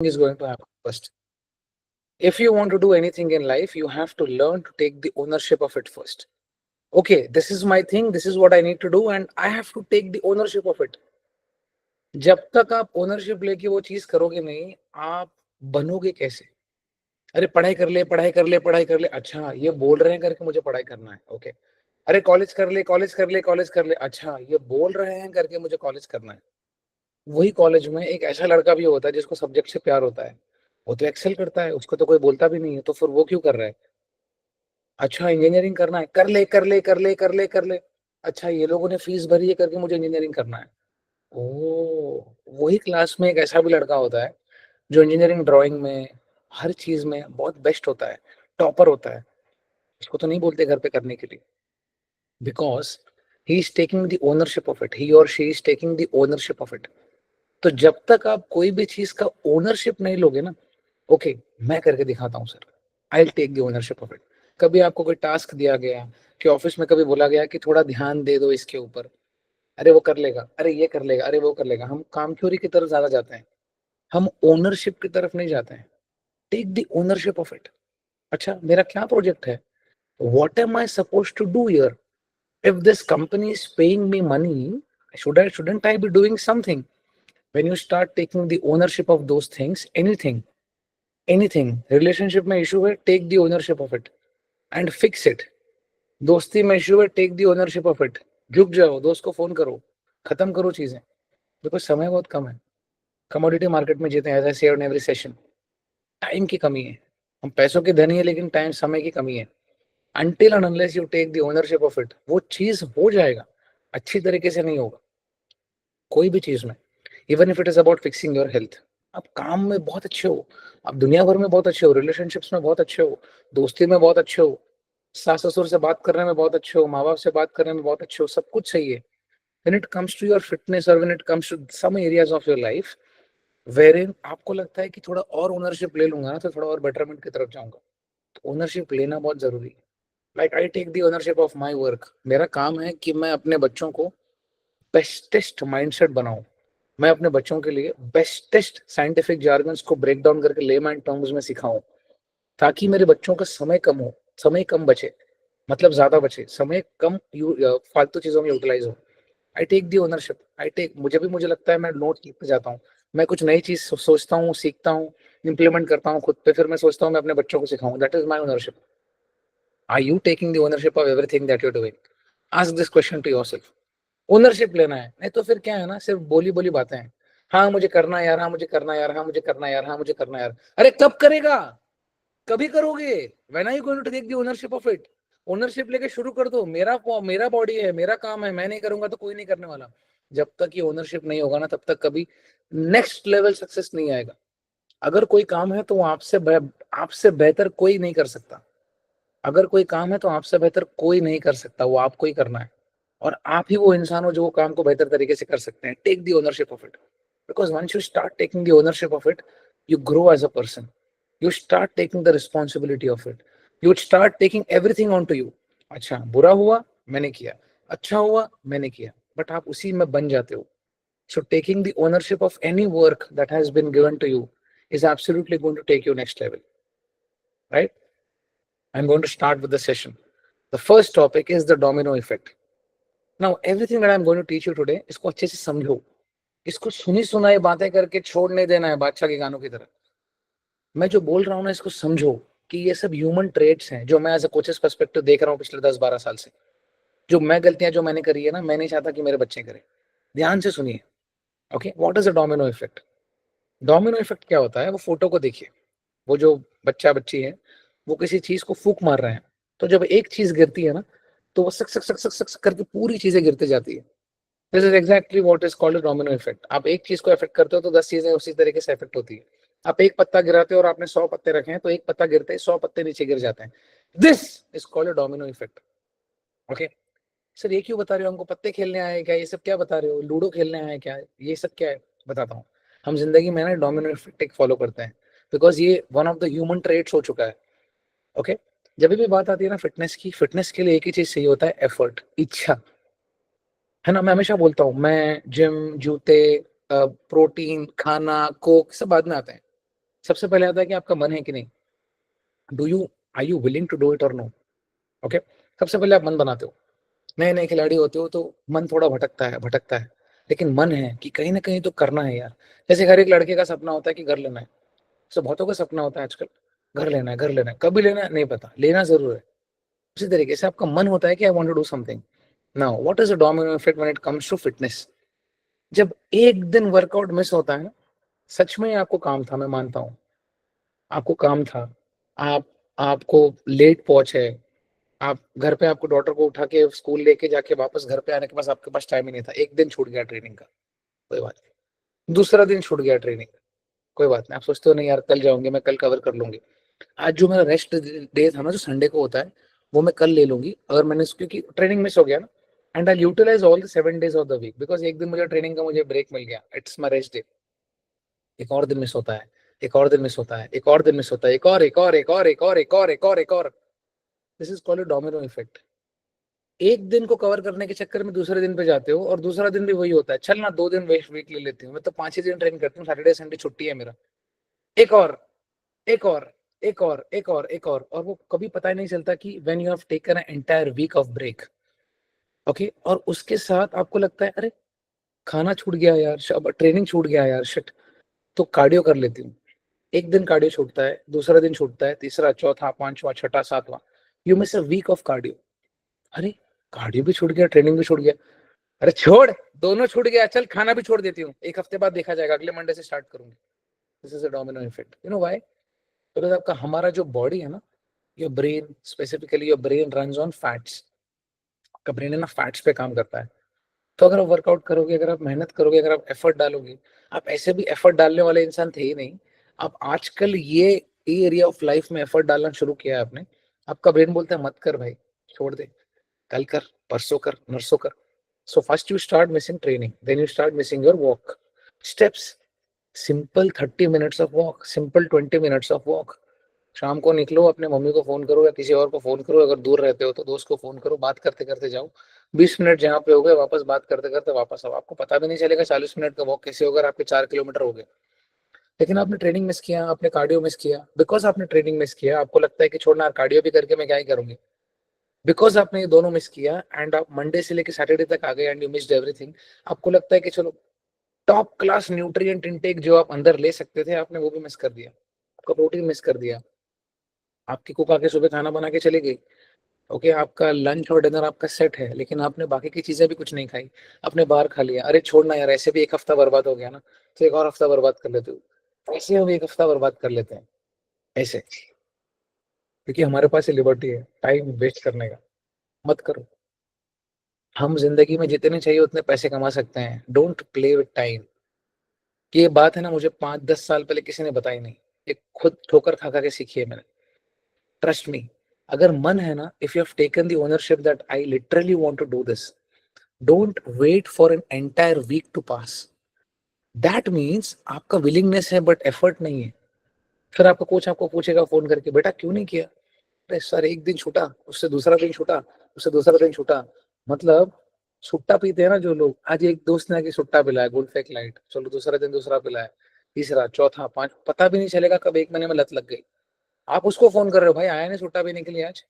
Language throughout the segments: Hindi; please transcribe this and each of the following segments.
is going to happen first. If you want to do anything in life, you have to learn to take the ownership of it first. Okay, this is my thing, this is what I need to do, and I have to take the ownership of it. जब तक आप ओनरशिप लेके वो चीज करोगे नहीं, आप बनोगे कैसे? अरे पढ़ाई कर ले, पढ़ाई कर ले, पढ़ाई कर ले, अच्छा ये बोल रहे हैं करके मुझे पढ़ाई करना है, ओके। अरे कॉलेज कर ले, कॉलेज कर ले, कॉलेज कर ले, अच्छा ये बोल रहे हैं करके मुझे कॉलेज करना है। वही कॉलेज में एक ऐसा लड़का भी होता है जिसको सब्जेक्ट से प्यार होता है, वो तो एक्सेल करता है, उसको तो कोई बोलता भी नहीं है, तो फिर वो क्यों कर रहा है? अच्छा इंजीनियरिंग करना है, कर ले, कर ले, कर ले, कर ले, कर ले। अच्छा ये लोगों ने फीस भरी है करके मुझे इंजीनियरिंग करना है। ओ, वही क्लास में एक ऐसा भी लड़का होता है जो इंजीनियरिंग ड्राइंग में, हर चीज में बहुत बेस्ट होता है, टॉपर होता है। उसको तो नहीं बोलते घर पे करने के लिए, because he is taking the ownership of it, he और she is taking the ownership of it. तो जब तक आप कोई भी चीज का ओनरशिप नहीं लोगे ना, ओके मैं करके दिखाता हूँ sir, I will take the ownership of it. कभी आपको कोई टास्क दिया गया कि ऑफिस में कभी बोला गया कि थोड़ा ध्यान दे दो इसके ऊपर, अरे वो कर लेगा, अरे ये कर लेगा, अरे वो कर लेगा, हम काम चोरी की तरफ ज्यादा जाते हैं, हम ओनरशिप की तरफ नहीं जाते हैं। Take the ownership of it. अच्छा मेरा क्या प्रोजेक्ट है, what am I suppose to do here, if this company is paying me money, shouldn't I be doing something? when you start taking the ownership of those things, anything relationship में issue है, take the ownership of it and fix it. दोस्ती में issue है, take the ownership of it, झुक जाओ, दोस्त को फोन करो, खत्म करो चीजें। देखो समय बहुत कम है, कमोडिटी मार्केट में जीते हैं, एज आई से इन एवरी सेशन। टाइम की कमी है, हम पैसों के धनी है लेकिन टाइम, समय की कमी है। until and unless you take the ownership of it, वो चीज हो जाएगा, अच्छी तरीके से नहीं होगा कोई भी चीज में। Even if it is about fixing your health, आप काम में बहुत अच्छे हो, आप दुनिया भर में बहुत अच्छे हो, रिलेशनशिप्स में बहुत अच्छे हो, दोस्ती में बहुत अच्छे हो, सास ससुर से बात करने में बहुत अच्छे हो, माँ बाप से बात करने में बहुत अच्छे हो, सब कुछ सही है। when it comes to your fitness or when it comes to some areas of your life wherein आपको लगता है कि थोड़ा और ओनरशिप ले लूंगा ना तो थोड़ा और बेटरमेंट की तरफ जाऊंगा, तो ओनरशिप लेना बहुत जरूरी है। Like I take the ownership of my work. मेरा काम है कि मैं अपने बच्चों को बेस्टेस्ट माइंडसेट बनाऊं, मैं अपने बच्चों के लिए बेस्टेस्ट साइंटिफिक जार्गन्स को ब्रेक डाउन करके लेमैन टर्म्स में सिखाऊं, ताकि मेरे बच्चों का समय कम हो, समय कम बचे, मतलब ज्यादा बचे, समय कम फालतू चीजों में यूटिलाइज हो। I take the ownership, I take, मुझे लगता है, मैं नोट लिखते जाता हूँ, मैं कुछ नई चीज सोचता हूँ, सीखता हूँ, इंप्लीमेंट करता हूँ खुद पे, फिर मैं सोचता हूँ मैं अपने बच्चों को सिखाऊं। That is my ownership. Are you taking the ownership of everything that you doing? Ask this question to yourself. Ownership लेना है, नहीं तो फिर क्या है ना, सिर्फ बोली बोली बातें हैं। हाँ मुझे करना है यार, हाँ मुझे करना है यार, हाँ मुझे करना है यार, हाँ मुझे करना है यार। अरे कब करेगा, कभी करोगे? When are you going to take the ownership of it? Ownership लेके शुरू कर दो, मेरा बॉडी है, मेरा काम है, मैं नहीं करूंगा तो कोई नहीं करने वाला। जब तक ये ओनरशिप नहीं होगा ना, तब तक कभी नेक्स्ट लेवल सक्सेस नहीं आएगा। अगर कोई काम है तो वो आपसे बेहतर कोई नहीं कर सकता। अगर कोई काम है तो आपसे बेहतर कोई नहीं कर सकता, वो आपको ही करना है। और आप ही वो इंसान हो जो वो काम को बेहतर तरीके से कर सकते हैं। Take the ownership of it, because once you start taking the ownership of it, you grow as a person, you start taking the responsibility of it, you start taking everything onto you। अच्छा बुरा हुआ मैंने किया, अच्छा हुआ मैंने किया, बट आप उसी में बन जाते हो। So taking the ownership of any work that has been given to you is absolutely going to take you next level, right? I'm going to start with the session. The first topic is the domino effect. Now everything that I'm going to teach you today, इसको अच्छे से समझो, इसको सुनी सुनाई बातें करके छोड़ नहीं देना है बादशाह के गानों की तरह। मैं जो बोल रहा हूँ ना, इसको समझो कि ये सब ह्यूमन ट्रेड्स हैं जो मैं एज अ कोचेस पर्सपेक्टिव देख रहा हूँ पिछले 10-12 साल से। जो मैं गलतियां जो मैंने करी है ना, मैं नहीं चाहता कि मेरे बच्चे करें। ध्यान से सुनिए। Okay, what is a domino effect? Domino effect क्या होता है? वो फोटो को देखिए, वो जो बच्चा बच्ची है वो किसी चीज को फूक मार रहे हैं, तो जब एक चीज गिरती है ना, तो वो सक सक सक सक सक सक करके पूरी चीजें गिरती जाती है। This is exactly what is called domino effect. आप एक चीज को इफेक्ट करते हो तो 10 चीजें उसी तरीके से इफेक्ट होती है। आप एक पत्ता गिराते हो और आपने 100 पत्ते रखे हैं, तो एक पत्ता गिरते ही 100 पत्ते नीचे गिर जाते हैं। This is called domino effect. Okay sir, ये क्यों बता रहे हो? हमको पत्ते खेलने आए क्या? ये सब क्या बता रहे हो? लूडो खेलने आए क्या? ये सब क्या है? बताता हूँ। हम जिंदगी में ना डोमिनो इफेक्ट फॉलो करते हैं, बिकॉज ये one of the human traits हो चुका है। ओके, जब भी बात आती है ना फिटनेस की, फिटनेस के लिए एक ही चीज चाहिए होता है, एफर्ट, इच्छा, है ना। मैं हमेशा बोलता हूँ, मैं जिम, जूते, प्रोटीन, खाना, कोक सब बाद में आते हैं। सबसे पहले आता है कि आपका मन है कि नहीं, are you willing to do it or no. Okay, सबसे पहले आप मन बनाते हो, नए नए खिलाड़ी होते हो तो मन थोड़ा भटकता है, लेकिन मन है कि कहीं ना कहीं तो करना है यार। जैसे हर एक लड़के का सपना होता है कि घर लेना है, तो बहुतों का सपना होता है आजकल, घर लेना है, कभी लेना है नहीं पता, लेना जरूर है। उसी तरीके से आपका मन होता है कि I want to do something. Now what is the domino effect when it comes to fitness? जब एक दिन वर्कआउट मिस होता है ना, सच में आपको काम था, मैं मानता हूँ आपको काम था, आप आपको लेट पहुंचे, आप घर पे आपको डॉटर को उठा के स्कूल लेके जाके वापस घर पे आने के पास आपके पास टाइम ही नहीं था, एक दिन छूट गया ट्रेनिंग का, कोई बात नहीं, दूसरा दिन छूट गया ट्रेनिंग का, कोई बात नहीं, आप सोचते हो नहीं यार कल जाऊंगे, मैं कल कवर कर लूंगी, आज जो मेरा रेस्ट डे था ना जो संडे को होता है वो मैं कल ले लूंगी, अगर मैंने क्योंकि ट्रेनिंग मिस हो गया ना, and I utilise all the 7 days of the week, because एक दिन मुझे ट्रेनिंग का मुझे ब्रेक मिल गया, इट्स माई रेस्ट डे। एक और दिन मिस होता है, एक और दिन मिस होता है, एक और दिन मिस होता है, एक और, this is called domino effect. एक दिन को कवर करने के चक्कर में दूसरे दिन पे जाते हो और दूसरा दिन भी वही होता है, चल ना 2 दिन वेस्ट वीक ले लेती हूँ, मैं तो 5 ही दिन ट्रेन करती हूँ, सैटरडे संडे छुट्टी है मेरा, एक और, एक और, एक और वो कभी पता ही नहीं चलता कि when you have taken an entire week of break. Okay, और उसके साथ आपको लगता है अरे खाना छूट गया यार, ट्रेनिंग छूट गया यार, शिट, तो कार्डियो कर लेती हूँ। एक दिन कार्डियो छूटता है, दूसरा दिन छूटता है, तीसरा, चौथा, पांचवा, छठा, सातवां, you miss a week of cardio. अरे कार्डियो भी छूट गया, ट्रेनिंग भी छूट गया, अरे छोड़, दोनों छूट गया, चल खाना भी छोड़ देती हूँ, एक हफ्ते बाद देखा जाएगा, अगले मंडे से स्टार्ट करूंगी। This is a domino effect, you know why? Because आपका हमारा जो बॉडी है ना, your brain specifically, your brain runs on fats, आपका ब्रेन है ना फैट्स पे काम करता है। तो अगर आप वर्कआउट करोगे, अगर आप मेहनत करोगे, अगर आप एफर्ट डालोगे, आप ऐसे भी एफर्ट डालने वाले इंसान थे ही नहीं, आप आजकल ये एरिया ऑफ लाइफ में एफर्ट डालना शुरू किया है आपने, आपका ब्रेन बोलता है मत कर भाई, छोड़ दे, कल कर, परसों कर, नरसों कर। So first you start missing training, then you start missing your walk steps, simple 30 minutes of walk, simple 20 minutes of walk. शाम को निकलो, अपने मम्मी को फोन करो या किसी और को फोन करो, अगर दूर रहते हो तो दोस्त को फोन करो, बात करते करते जाओ, 20 मिनट जहाँ पे हो गए वापस बात करते करते वापस आओ, आपको पता भी नहीं चलेगा 40 मिनट का वॉक कैसे होगा, आपके 4 किलोमीटर हो गए। लेकिन आपने ट्रेनिंग मिस किया, आपने कार्डियो मिस किया, बिकॉज आपने ट्रेनिंग मिस किया, आपको लगता है कि छोड़ना यार, कार्डियो भी करके मैं क्या ही करूंगी, बिकॉज आपने ये दोनों मिस किया एंड आप मंडे से लेकर सैटरडे तक आ गए एंड यू मिस्ड एवरीथिंग। आपको लगता है कि चलो टॉप क्लास न्यूट्रिएंट इनटेक जो आप अंदर ले सकते थे आपने वो भी मिस कर दिया, आपका प्रोटीन मिस कर दिया, आपकी कुक आके सुबह खाना बना के चली गई, ओके, आपका लंच और डिनर आपका सेट है, लेकिन आपने बाकी की चीजें भी कुछ नहीं खाई, आपने बाहर खा लिया, अरे छोड़ना यार, ऐसे भी एक हफ्ता बर्बाद हो गया ना, तो एक और हफ्ता बर्बाद कर लेते हो, ऐसे हम एक हफ्ता बर्बाद कर लेते हैं ऐसे, क्योंकि हमारे पास ये लिबर्टी है टाइम वेस्ट करने का। मत करो, हम जिंदगी में जितने चाहिए उतने पैसे कमा सकते हैं, डोंट प्ले विद टाइम। ये बात है ना, मुझे 5-10 साल पहले किसी ने बताई नहीं, ये खुद ठोकर खा खा के सीखी है मैंने, ट्रस्ट मी। अगर मन है ना, if you have taken the ownership that I literally want to do this, don't wait for an entire week to pass, that means आपका विलिंगनेस है बट एफर्ट नहीं है। फिर आपका कोच आपको पूछेगा फोन करके, बेटा क्यों नहीं किया? अरे सर एक दिन छूटा, उससे दूसरा दिन छूटा, उससे दूसरा दिन छूटा, मतलब सुट्टा पीते हैं ना जो लोग, आज एक दोस्त ने आके सुट्टा पिलाया, गुड फेक लाइट, चलो दूसरा दिन दूसरा पिलाया, तीसरा, चौथा, पांच, पता भी नहीं चलेगा कब एक महीने में लत लग गई। आप उसको फोन कर रहे हो, भाई आया नहीं सुट्टा पीने के लिए आज?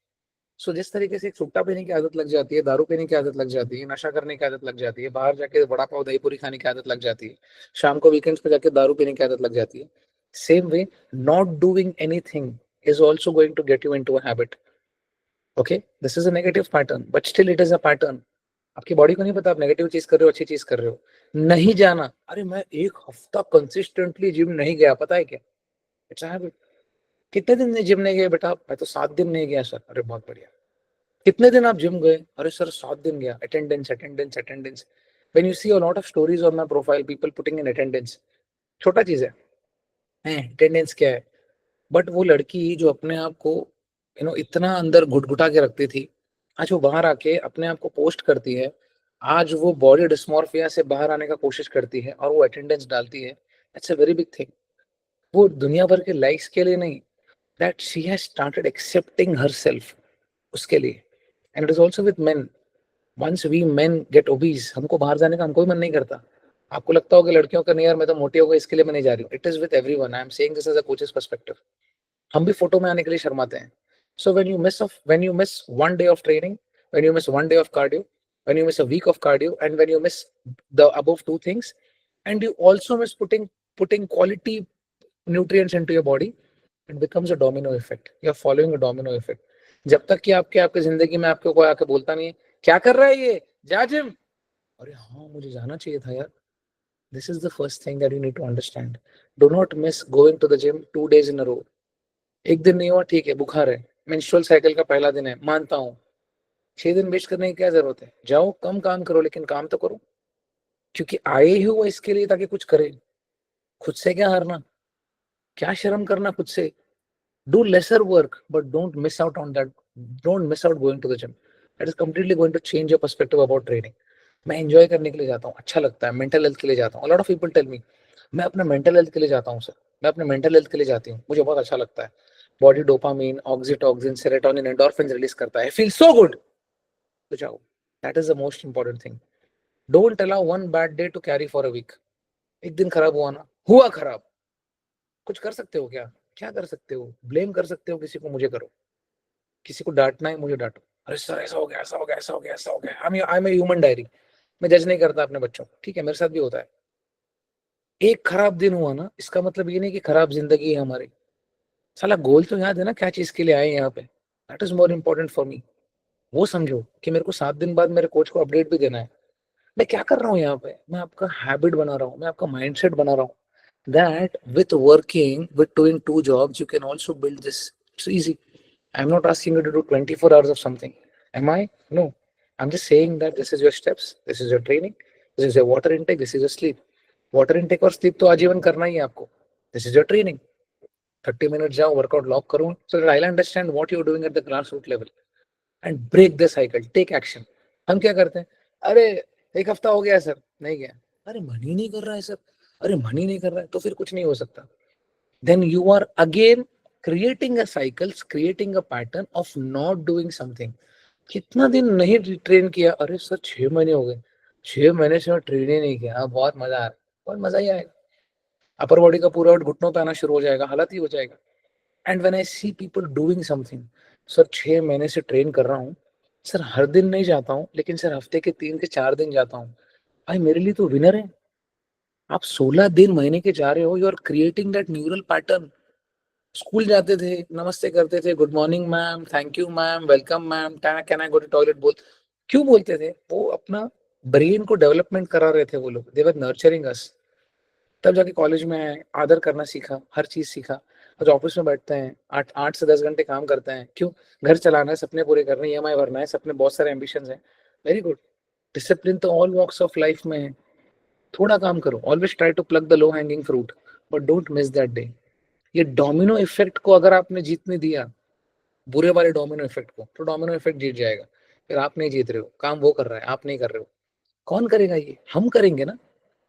सो जिस तरीके से एक सुट्टा पीने की आदत लग जाती है, दारू पीने की आदत लग जाती है, नशा करने की आदत लग जाती है, बाहर जाके वड़ा पाव दही पूरी खाने की आदत लग जाती है, शाम को वीकेंड्स पे जाके दारू पीने की आदत लग जाती है, same way not doing anything is also going to get you into a habit. Okay, this is a negative pattern but still it is a pattern. आपकी बॉडी को नहीं पता आप नेगेटिव चीज कर रहे हो अच्छी चीज कर रहे हो। नहीं जाना, अरे मैं एक हफ्ता कंसिस्टेंटली जिम नहीं गया, पता है क्या, इट्स अ हैबिट। कितने दिन जिम नहीं गए बेटा? मैं तो 7 दिन नहीं गया सर, अरे बहुत बढ़िया। कितने दिन आप जिम गए? अरे सर 7 दिन गया, attendance attendance attendance. When you see a lot of stories on my profile, people putting in attendance, छोटा चीज है अटेंडेंस क्या है? बट वो लड़की जो अपने आप को इतना अंदर घुटघुटा के रखती थी, आज वो बाहर आके अपने आप को पोस्ट करती है, आज वो बॉडी डिस्मॉर्फिया से बाहर आने का कोशिश करती है और वो अटेंडेंस डालती है, it's a very big thing. वो दुनिया भर के लाइक्स के लिए नहीं, that she has started accepting herself, उसके लिए। And it is also with men, once we men get obese, हमको बाहर जाने का हमको भी मन नहीं करता, आपको लगता होगा लड़कियों का नहीं यार मैं तो मोटी हो गई इसके लिए मैं नहीं जा रही हूँ. It is with everyone. I am saying this as a coach's perspective. हम भी फोटो में आने के लिए शर्माते हैं. सो when you miss one day of training, when you miss one day of cardio, when you miss a week of cardio, and when you miss the above two things, and you also miss putting quality nutrients into your body, it becomes a domino effect. You are following a domino effect. जब तक कि आपके जिंदगी में आपको कोई आके बोलता नहीं है क्या कर रहा है ये, जा जिम. अरे हाँ मुझे जाना चाहिए था यार. This is the first thing that you need to understand. Do not miss going to the gym 2 days in a row. एक दिन नहीं हुआ ठीक है, बुखार है, मेंस्ट्रुअल साइकिल का पहला दिन है, मानता हूँ. 6 दिन वेस्ट करने की क्या जरूरत है. जाओ कम काम करो लेकिन काम तो करो. क्योंकि आए ही हुआ इसके लिए ताकि कुछ करे. खुद से क्या हारना, क्या शर्म करना खुद से. Do lesser work, but don't miss out on that. Don't miss out going to the gym. That is completely going to change your perspective about training. मैं एंजॉय करने के लिए जाता हूँ, अच्छा लगता है, मेंटल हेल्थ के लिए जाता हूँ. Lot of people tell me मैं अपने मेंटल हेल्थ के लिए जाता हूँ सर. मैं अपने मेंटल हेल्थ के लिए जाती हूँ, मुझे बहुत अच्छा लगता है. Body dopamine, oxytocin, serotonin, endorphin release करता है, फील सो गुड. तो जाओ. That is the most important thing. Don't allow one bad day to carry for a week. एक दिन खराब हुआ ना, हुआ खराब. कुछ कर सकते हो क्या, क्या कर सकते हो. ब्लेम कर सकते हो किसी को, मुझे करो. किसी को डांटना है मुझे डांटो. अरे सर ऐसा हो गया, ऐसा हो गया, ऐसा हो गया, ऐसा हो गया. I am a human diary. मैं जज नहीं करता अपने बच्चों को, ठीक है, मेरे साथ भी होता है. एक खराब दिन हुआ ना इसका मतलब ये नहीं कि खराब जिंदगी है हमारी. साला गोल तो याद है ना क्या चीज के लिए आए यहाँ पे. That is more important for me. वो समझो कि मेरे को 7 दिन बाद मेरे कोच को अपडेट भी देना है. मैं क्या कर रहा हूँ यहाँ पे, मैं आपका हैबिट बना रहा हूँ, मैं आपका माइंडसेट बना रहा हूँ. That with working with doing 2 jobs you can also build this. It's easy. I'm not asking you to do 24 hours of something. Am I? No. I'm just saying that this is your steps, this is your training, this is your water intake, this is your sleep. Water intake और sleep तो आजीवन करना ही है आपको. This is your training. 30 minutes जाओ, वर्कआउट लॉक करूँ, so that I'll understand what you're doing at the grassroots level and break the cycle, take action. हम क्या करते हैं, अरे एक हफ्ता हो गया सर, नहीं गया. अरे मन ही नहीं कर रहा है सर, अरे मन ही नहीं कर रहा है, तो फिर कुछ नहीं हो सकता. Then you are again creating a cycles, creating a pattern of not doing something. कितना दिन नहीं ट्रेन किया, अरे सर 6 महीने हो गए, 6 महीने से मैं ट्रेन ही नहीं किया. हाँ, बहुत मजा आ रहा है, बहुत मजा ही आएगा. अपर बॉडी का पूरा वेट घुटनों पे आना शुरू हो जाएगा, हालत ही हो जाएगा. And when I see people doing something, sir 6 महीने से ट्रेन कर रहा हूँ सर, हर दिन नहीं जाता हूँ लेकिन सर हफ्ते के 3 से 4 दिन जाता हूँ. भाई मेरे लिए तो विनर है. आप 16 दिन महीने के जा रहे हो, you are creating that neural pattern. School जाते थे, नमस्ते करते थे, good morning ma'am, thank you ma'am, welcome ma'am, can I go to toilet बोल. क्यों बोलते थे, वो अपना ब्रेन को डेवलपमेंट करा रहे थे वो लोग. दे वर नर्चरिंग अस. तब जाके कॉलेज में आए, आदर करना सीखा, हर चीज सीखा. आज ऑफिस में बैठते हैं, 8 से 10 घंटे काम करते हैं. क्यों, घर चलाना है, सपने पूरे करने, ईएमआई भरना है, सपने बहुत सारे एम्बिशंस हैं. Very good. डिसिप्लिन तो ऑल वॉक्स ऑफ लाइफ में है. थोड़ा काम करो, always try to plug the low hanging fruit, but don't miss that day. ये डोमिनो इफेक्ट को अगर आपने जीतने दिया, बुरे वाले डोमिनो इफेक्ट को, तो डोमिनो इफेक्ट जीत जाएगा. फिर आप नहीं जीत रहे हो, काम वो कर रहा है, आप नहीं कर रहे हो. कौन करेगा ये, हम करेंगे ना.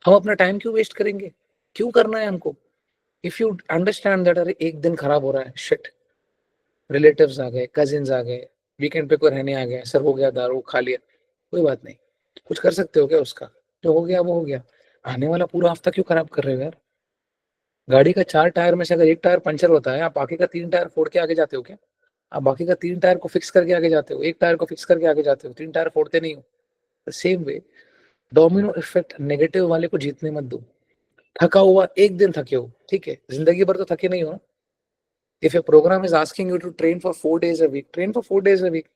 हम अपना टाइम क्यों वेस्ट करेंगे, क्यों करना है हमको. इफ यू अंडरस्टैंड दैट अरे एक दिन खराब हो रहा है, शिट, रिलेटिव्स आ गए, कजिन्स आ गए, वीकेंड पे कोई रहने आ गया, सर हो गया, दारू खा लिया, कोई बात नहीं. कुछ कर सकते हो क्या उसका, जो हो गया वो हो गया. आने वाला पूरा हफ्ता क्यों खराब कर रहे हो यार. गाड़ी का 4 टायर में से अगर एक टायर पंचर होता है, आप बाकी का 3 टायर फोड़ के आगे जाते हो क्या. आप बाकी का 3 टायर को फिक्स करके आगे जाते हो, एक टायर को फिक्स करके आगे जाते हो, 3 टायर फोड़ते नहीं हो. Same way domino effect negative वाले को जीतने मत दो. थका हुआ एक दिन थके हो, ठीक है, जिंदगी भर तो थके नहीं हो. If a program is asking you to train for 4 days a week, train for 4 days a week.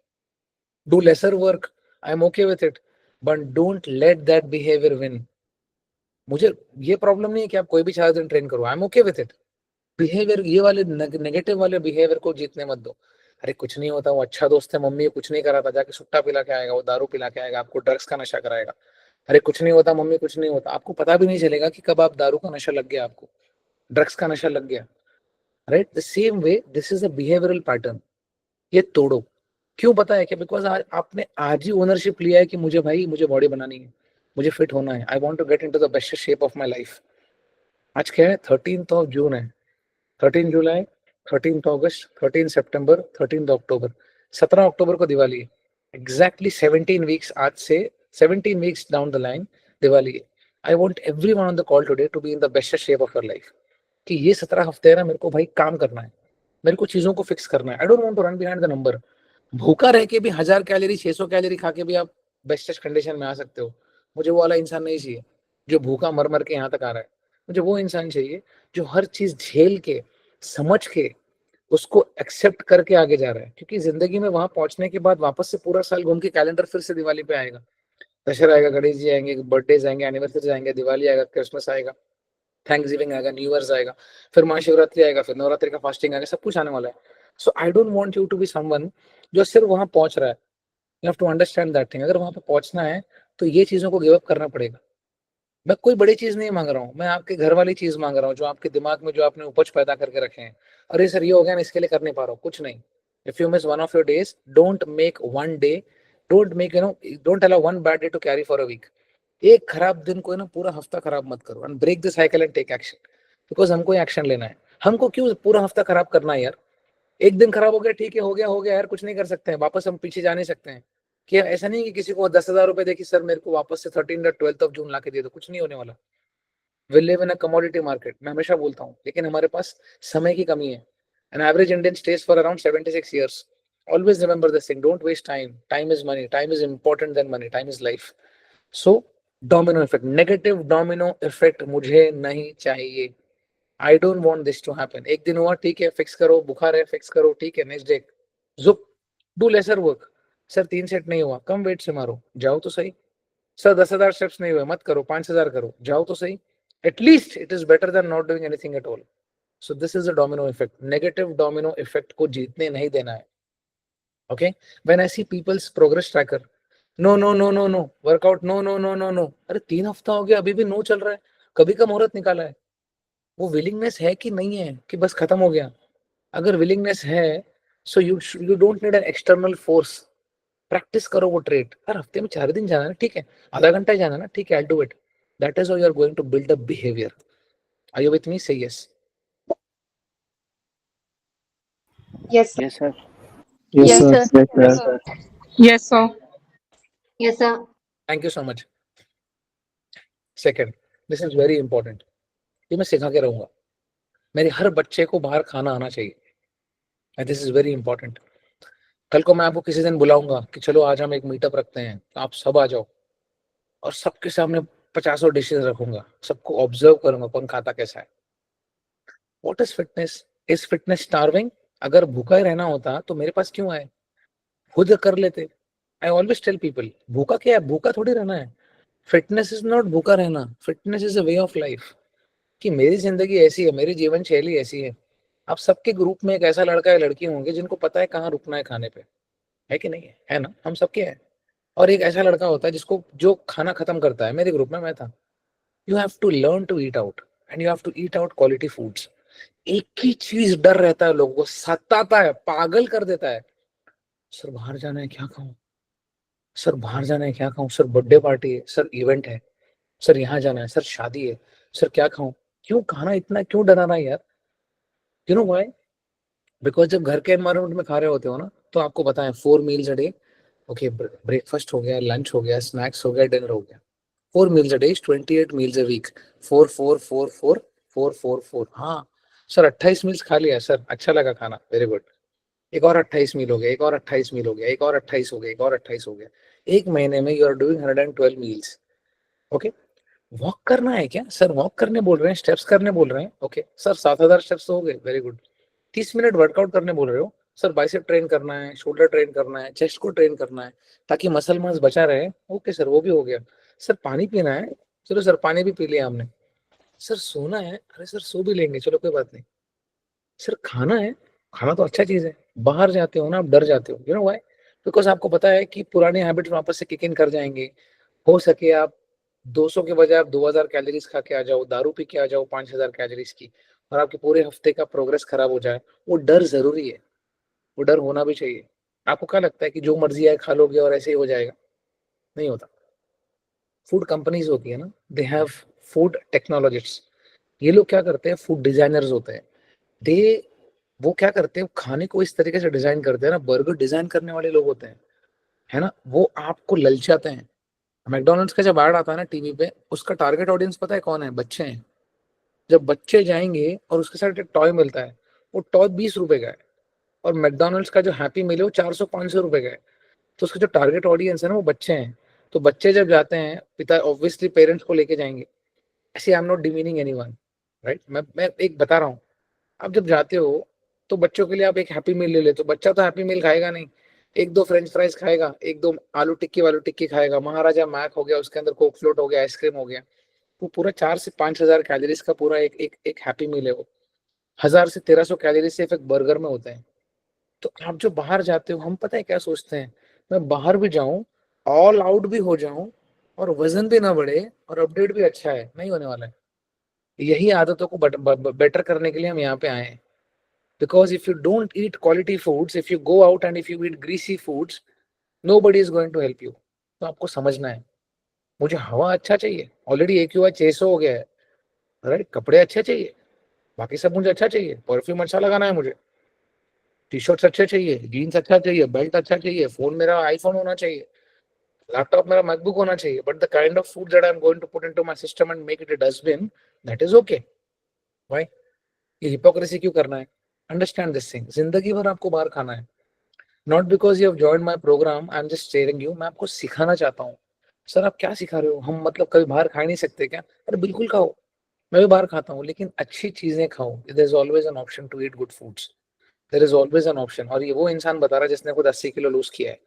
Do lesser work, I am okay with it, but don't let that behavior win. मुझे ये प्रॉब्लम नहीं है कि आप कोई भी 4 दिन ट्रेन करो, आई am okay with it. Behaviour, ये वाले नेगेटिव वाले बिहेवियर को जीतने मत दो. अरे कुछ नहीं होता, वो अच्छा दोस्त है, मम्मी कुछ नहीं करा था, जाके सुट्टा पिला के आएगा, वो दारू पिला के आएगा, आपको ड्रग्स का नशा कराएगा. अरे कुछ नहीं होता मम्मी, कुछ नहीं होता, आपको पता भी नहीं चलेगा कि कब आप दारू का नशा लग गया, आपको ड्रग्स का नशा लग गया. Right, the same way this is a behavioural pattern. ये तोड़ो. क्यों पता है क्या, बिकॉज आज आपने आज ही ओनरशिप लिया है कि मुझे भाई, मुझे बॉडी बनानी है, मुझे फिट होना है, I want to get into the best shape of my life. आज क्या है, 13th of June है, 13 जुलाई, 13th अगस्त, 13 सितंबर, 13 अक्टूबर, 17 अक्टूबर को दिवाली है. एग्जैक्टली 17 वीक्स आज से, 17 weeks down the line Diwali है. I want everyone on the call today to be in the best shape of your life, कि ये 17 हफ्ते है ना, मेरे को भाई काम करना है, मेरे को चीजों को फिक्स करना है। I don't want to run behind the number. भूखा रह के भी 1000 कैलोरी 600 कैलोरी खा के भी आप बेस्टेस्ट कंडीशन में आ सकते हो। मुझे वो वाला इंसान नहीं चाहिए जो भूखा मर मर के यहाँ तक आ रहा है। मुझे वो इंसान चाहिए जो हर चीज झेल के, समझ के, उसको एक्सेप्ट करके आगे जा रहा है। क्योंकि जिंदगी में वहां पहुंचने के बाद वापस से पूरा साल घूम के कैलेंडर फिर से दिवाली पे आएगा, दशहरा आएगा, गणेश जी आएंगे, बर्थडे आएंगे, एनिवर्सरी आएंगे, दिवाली आएगा, क्रिसमस आएगा, थैंक्स गिविंग आएगा, न्यू ईयर्स आएगा, फिर महाशिवरात्रि आएगा, फिर नवरात्रि का फास्टिंग आएगा, सब कुछ आने वाला है। So I don't want you to be someone जो सिर्फ वहां पहुंच रहा है। You have to understand that thing. अगर वहां पे पहुंचना है तो ये चीजों को गिव अप करना पड़ेगा। मैं कोई बड़ी चीज नहीं मांग रहा हूँ, मैं आपके घर वाली चीज मांग रहा हूँ, जो आपके दिमाग में जो आपने उपज पैदा करके रखे हैं। अरे सर ये हो गया ना, इसके लिए कर नहीं पा रहा हूँ, कुछ नहीं। If you miss one of your days, don't make one day, don't make don't allow one bad day to carry for a week. एक खराब दिन को ना पूरा हफ्ता खराब मत करो, and break the cycle and take action. Because हमको एक्शन लेना है। हमको क्यों पूरा हफ्ता खराब करना है यार? एक दिन खराब हो गया, ठीक है, हो गया यार, कुछ नहीं कर सकते हैं, वापस हम पीछे जा नहीं सकते हैं। कि ऐसा नहीं कि किसी को 10,000 रुपए देखी, सर मेरे को वापस से 13 या 12 जून ला के दे दो, कुछ नहीं होने वाला। Will live in a commodity market, मैं हमेशा बोलता हूँ, लेकिन हमारे पास समय की कमी है। An average Indian stage for around 76 years. Always remember this thing, don't waste time, time is money, time is important than money, time is life. So domino effect, negative domino effect मुझे नहीं चाहिए। I don't want this to happen. एक दिन हुआ ठीक है, फिक्स करो, बुखार है फिक्स करो, ठीक है, नेक्स्ट डे जुप, do lesser work. Sir 3 set नहीं हुआ, कम वेट से मारो, जाओ तो सही। सर 10,000 स्टेप्स नहीं हुए, मत करो, 5,000 करो, जाओ तो सही। At least it is better than not doing anything at all. So this is a domino effect. Negative domino effect को जीतने नहीं देना है। Okay, when I see people's progress tracker, no no no no no, workout no no no no no, अरे 3 हफ्ता हो गया अभी भी नो चल रहा है, कभी का मुहूर्त निकाला है? वो विलिंगनेस है कि नहीं है कि बस खत्म हो गया? अगर विलिंगनेस है, so you don't need an external force. Practice करो वो ट्रेट। हर हफ्ते में 4 दिन जाना है, ठीक है, आधा घंटा ही जाना है ना, ठीक है, I do it. That is how you are going to build a behaviour. Are you with me? Say yes. Yes, sir. Yes, sir. Yes, Yes, sir. sir. Yes, sir. Yes, sir. Yes, sir. Thank you so much. Second, this is very important, ये मैं सिखा के रहूंगा। मेरे हर बच्चे को बाहर खाना आना चाहिए, and this is very important. कल को मैं आपको किसी दिन बुलाऊंगा कि चलो आज हम एक मीटअप रखते हैं, तो आप सब आ जाओ, और सबके सामने 50 डिशेज रखूंगा, सबको ऑब्जर्व करूंगा कौन खाता कैसा है। What is fitness? Is fitness starving? अगर भूखा ही रहना होता तो मेरे पास क्यों आए, खुद कर लेते। आई ऑलवेज टेल पीपल, भूखा क्या है? भूखा थोड़ी रहना है। फिटनेस इज नॉट भूखा रहना, fitness is a way of life. कि मेरी जिंदगी ऐसी है, मेरी जीवन शैली ऐसी है। आप सबके ग्रुप में एक ऐसा लड़का या लड़की होंगे जिनको पता है कहाँ रुकना है खाने पे, है कि नहीं है ना? हम सबके हैं। और एक ऐसा लड़का होता है जिसको जो खाना खत्म करता है। मेरे ग्रुप में मैं था। You have to learn to eat out, and you have to eat out quality foods. एक ही चीज डर रहता है लोगों को, सताता है, पागल कर देता है। सर बाहर जाना है, क्या खाऊं? सर बाहर जाना है, क्या खाऊं? सर बर्थडे पार्टी है, सर इवेंट है, सर यहाँ जाना है, सर शादी है, सर क्या खाऊं? क्यों खाना इतना क्यों डराना है यार? You know why? बिकॉज जब घर के एनवायरनमेंट में खा रहे होते हो ना, तो आपको पता है 4 meals a day. Okay, breakfast हो गया, लंच हो गया, स्नैक्स हो गया, डिनर हो गया। 4 meals a day is 28 meals a week. 4 4 4 4 4 4 4। हाँ सर, 28 मील्स खा लिया सर, अच्छा लगा खाना, वेरी गुड। एक और 28 मील हो गया, एक और 28 मील हो गया, एक और 28 हो गया, एक और 28 हो गया। एक महीने में you are doing 112 meals. Okay, walk करना है क्या सर? वॉक करने बोल रहे हैं, स्टेप्स करने बोल रहे हैं। ओके सर, 7,000 स्टेप्स तो हो गए, वेरी गुड। 30 मिनट वर्कआउट करने बोल रहे हो सर, बाइसेप ट्रेन करना है, शोल्डर ट्रेन करना है, चेस्ट को ट्रेन करना है, ताकि मसल मास बचा रहे। ओके सर, वो भी हो गया। सर पानी पीना है, चलो सर पानी भी पी लिया हमने। सर सोना है, अरे सर सो भी लेंगे, चलो कोई बात नहीं। सर खाना है, खाना तो अच्छा चीज है। बाहर जाते हो ना, आप डर जाते हो, यू नो व्हाई? बिकॉज आपको पता है कि पुराने हैबिट वापस से किक इन कर जाएंगे। हो सके आप 200 के बजाय आप 2,000 कैलोरीज खा के आ जाओ, दारू पी के आ जाओ 5,000 कैलोरीज की, और आपके पूरे हफ्ते का प्रोग्रेस खराब हो जाए। वो डर जरूरी है, वो डर होना भी चाहिए। आपको क्या लगता है कि जो मर्जी आए खा लोगे और ऐसे ही हो जाएगा? नहीं होता। फूड कंपनीज होती है ना, दे हैव फूड टेक्नोलॉजिस्ट। ये लोग क्या करते हैं, फूड डिजाइनर्स होते हैं। दे वो क्या करते हैं, खाने को इस तरीके से डिजाइन करते हैं ना, बर्गर डिजाइन करने वाले लोग होते हैं, है ना, वो आपको ललचाते हैं। मैकडोनल्ड्स का जब ऐड आता है ना टीवी पे, उसका टारगेट ऑडियंस पता है कौन है? बच्चे हैं। जब बच्चे जाएंगे और उसके साथ एक टॉय मिलता है, वो टॉय 20 रुपए का है, और मैकडोनल्ड्स का जो हैप्पी मील है वो 400-500 रुपए का है। तो उसका जो टारगेट ऑडियंस है ना वो बच्चे हैं। तो बच्चे जब जाते हैं, पिता ऑब्वियसली पेरेंट्स को लेके जाएंगे। ऐसे आई am not demeaning anyone, right? मैं एक बता रहा हूँ। आप जब जाते हो तो बच्चों के लिए आप एक हैप्पी मील ले लेते हो। बच्चा तो हैप्पी मील खाएगा नहीं, एक दो फ्रेंच फ्राइज खाएगा, एक दो आलू टिक्की वालू टिक्की खाएगा, महाराजा मैक हो गया, उसके अंदर कोक फ्लोट हो गया, आइसक्रीम हो गया। वो पूरा 4 से 5 हजार कैलोरीज का पूरा एक हैप्पी मील है वो। 1000 से 1300 कैलोरी सिर्फ एक बर्गर में होते हैं। तो आप जो बाहर जाते हो, हम पता है क्या सोचते हैं? मैं बाहर भी जाऊं, ऑल आउट भी हो जाऊं, और वजन भी ना बढ़े, और अपडेट भी अच्छा है, नहीं होने वाला है। यही आदतों को बेटर करने के लिए हम यहाँ पे आए हैं। Because if you don't eat quality foods, if you go out and if you eat greasy foods, nobody is going to help you. तो आपको समझना है, मुझे हवा अच्छा चाहिए, ऑलरेडी AQI 600 हो गया है, राइट? कपड़े अच्छे चाहिए, बाकी सब मुझे अच्छा चाहिए, परफ्यूम अच्छा लगाना है मुझे, टी शर्ट्स अच्छे चाहिए, जीन्स अच्छा चाहिए, बेल्ट अच्छा चाहिए, फोन मेरा आईफोन होना चाहिए, लैपटॉप मेरा मैकबुक होना चाहिए। But the kind of food that I am going to put into my system and make it a dustbin, that is okay. Why? ये हिपोक्रेसी क्यों करना है? अंडरस्टैंड दिस थिंग, जिंदगी भर आपको बाहर खाना है। Not because you have joined my program, I am just telling you, मैं आपको सिखाना चाहता हूँ। सर आप क्या सिखा रहे हो? हम मतलब कभी बाहर खा ही नहीं सकते क्या? अरे बिल्कुल खाओ, मैं भी बाहर खाता हूँ, लेकिन अच्छी चीजें खाओ। There is always an option to eat good foods, there is always an option. और ये वो इंसान बता रहा है जिसने खुद 80 किलो लूज किया है।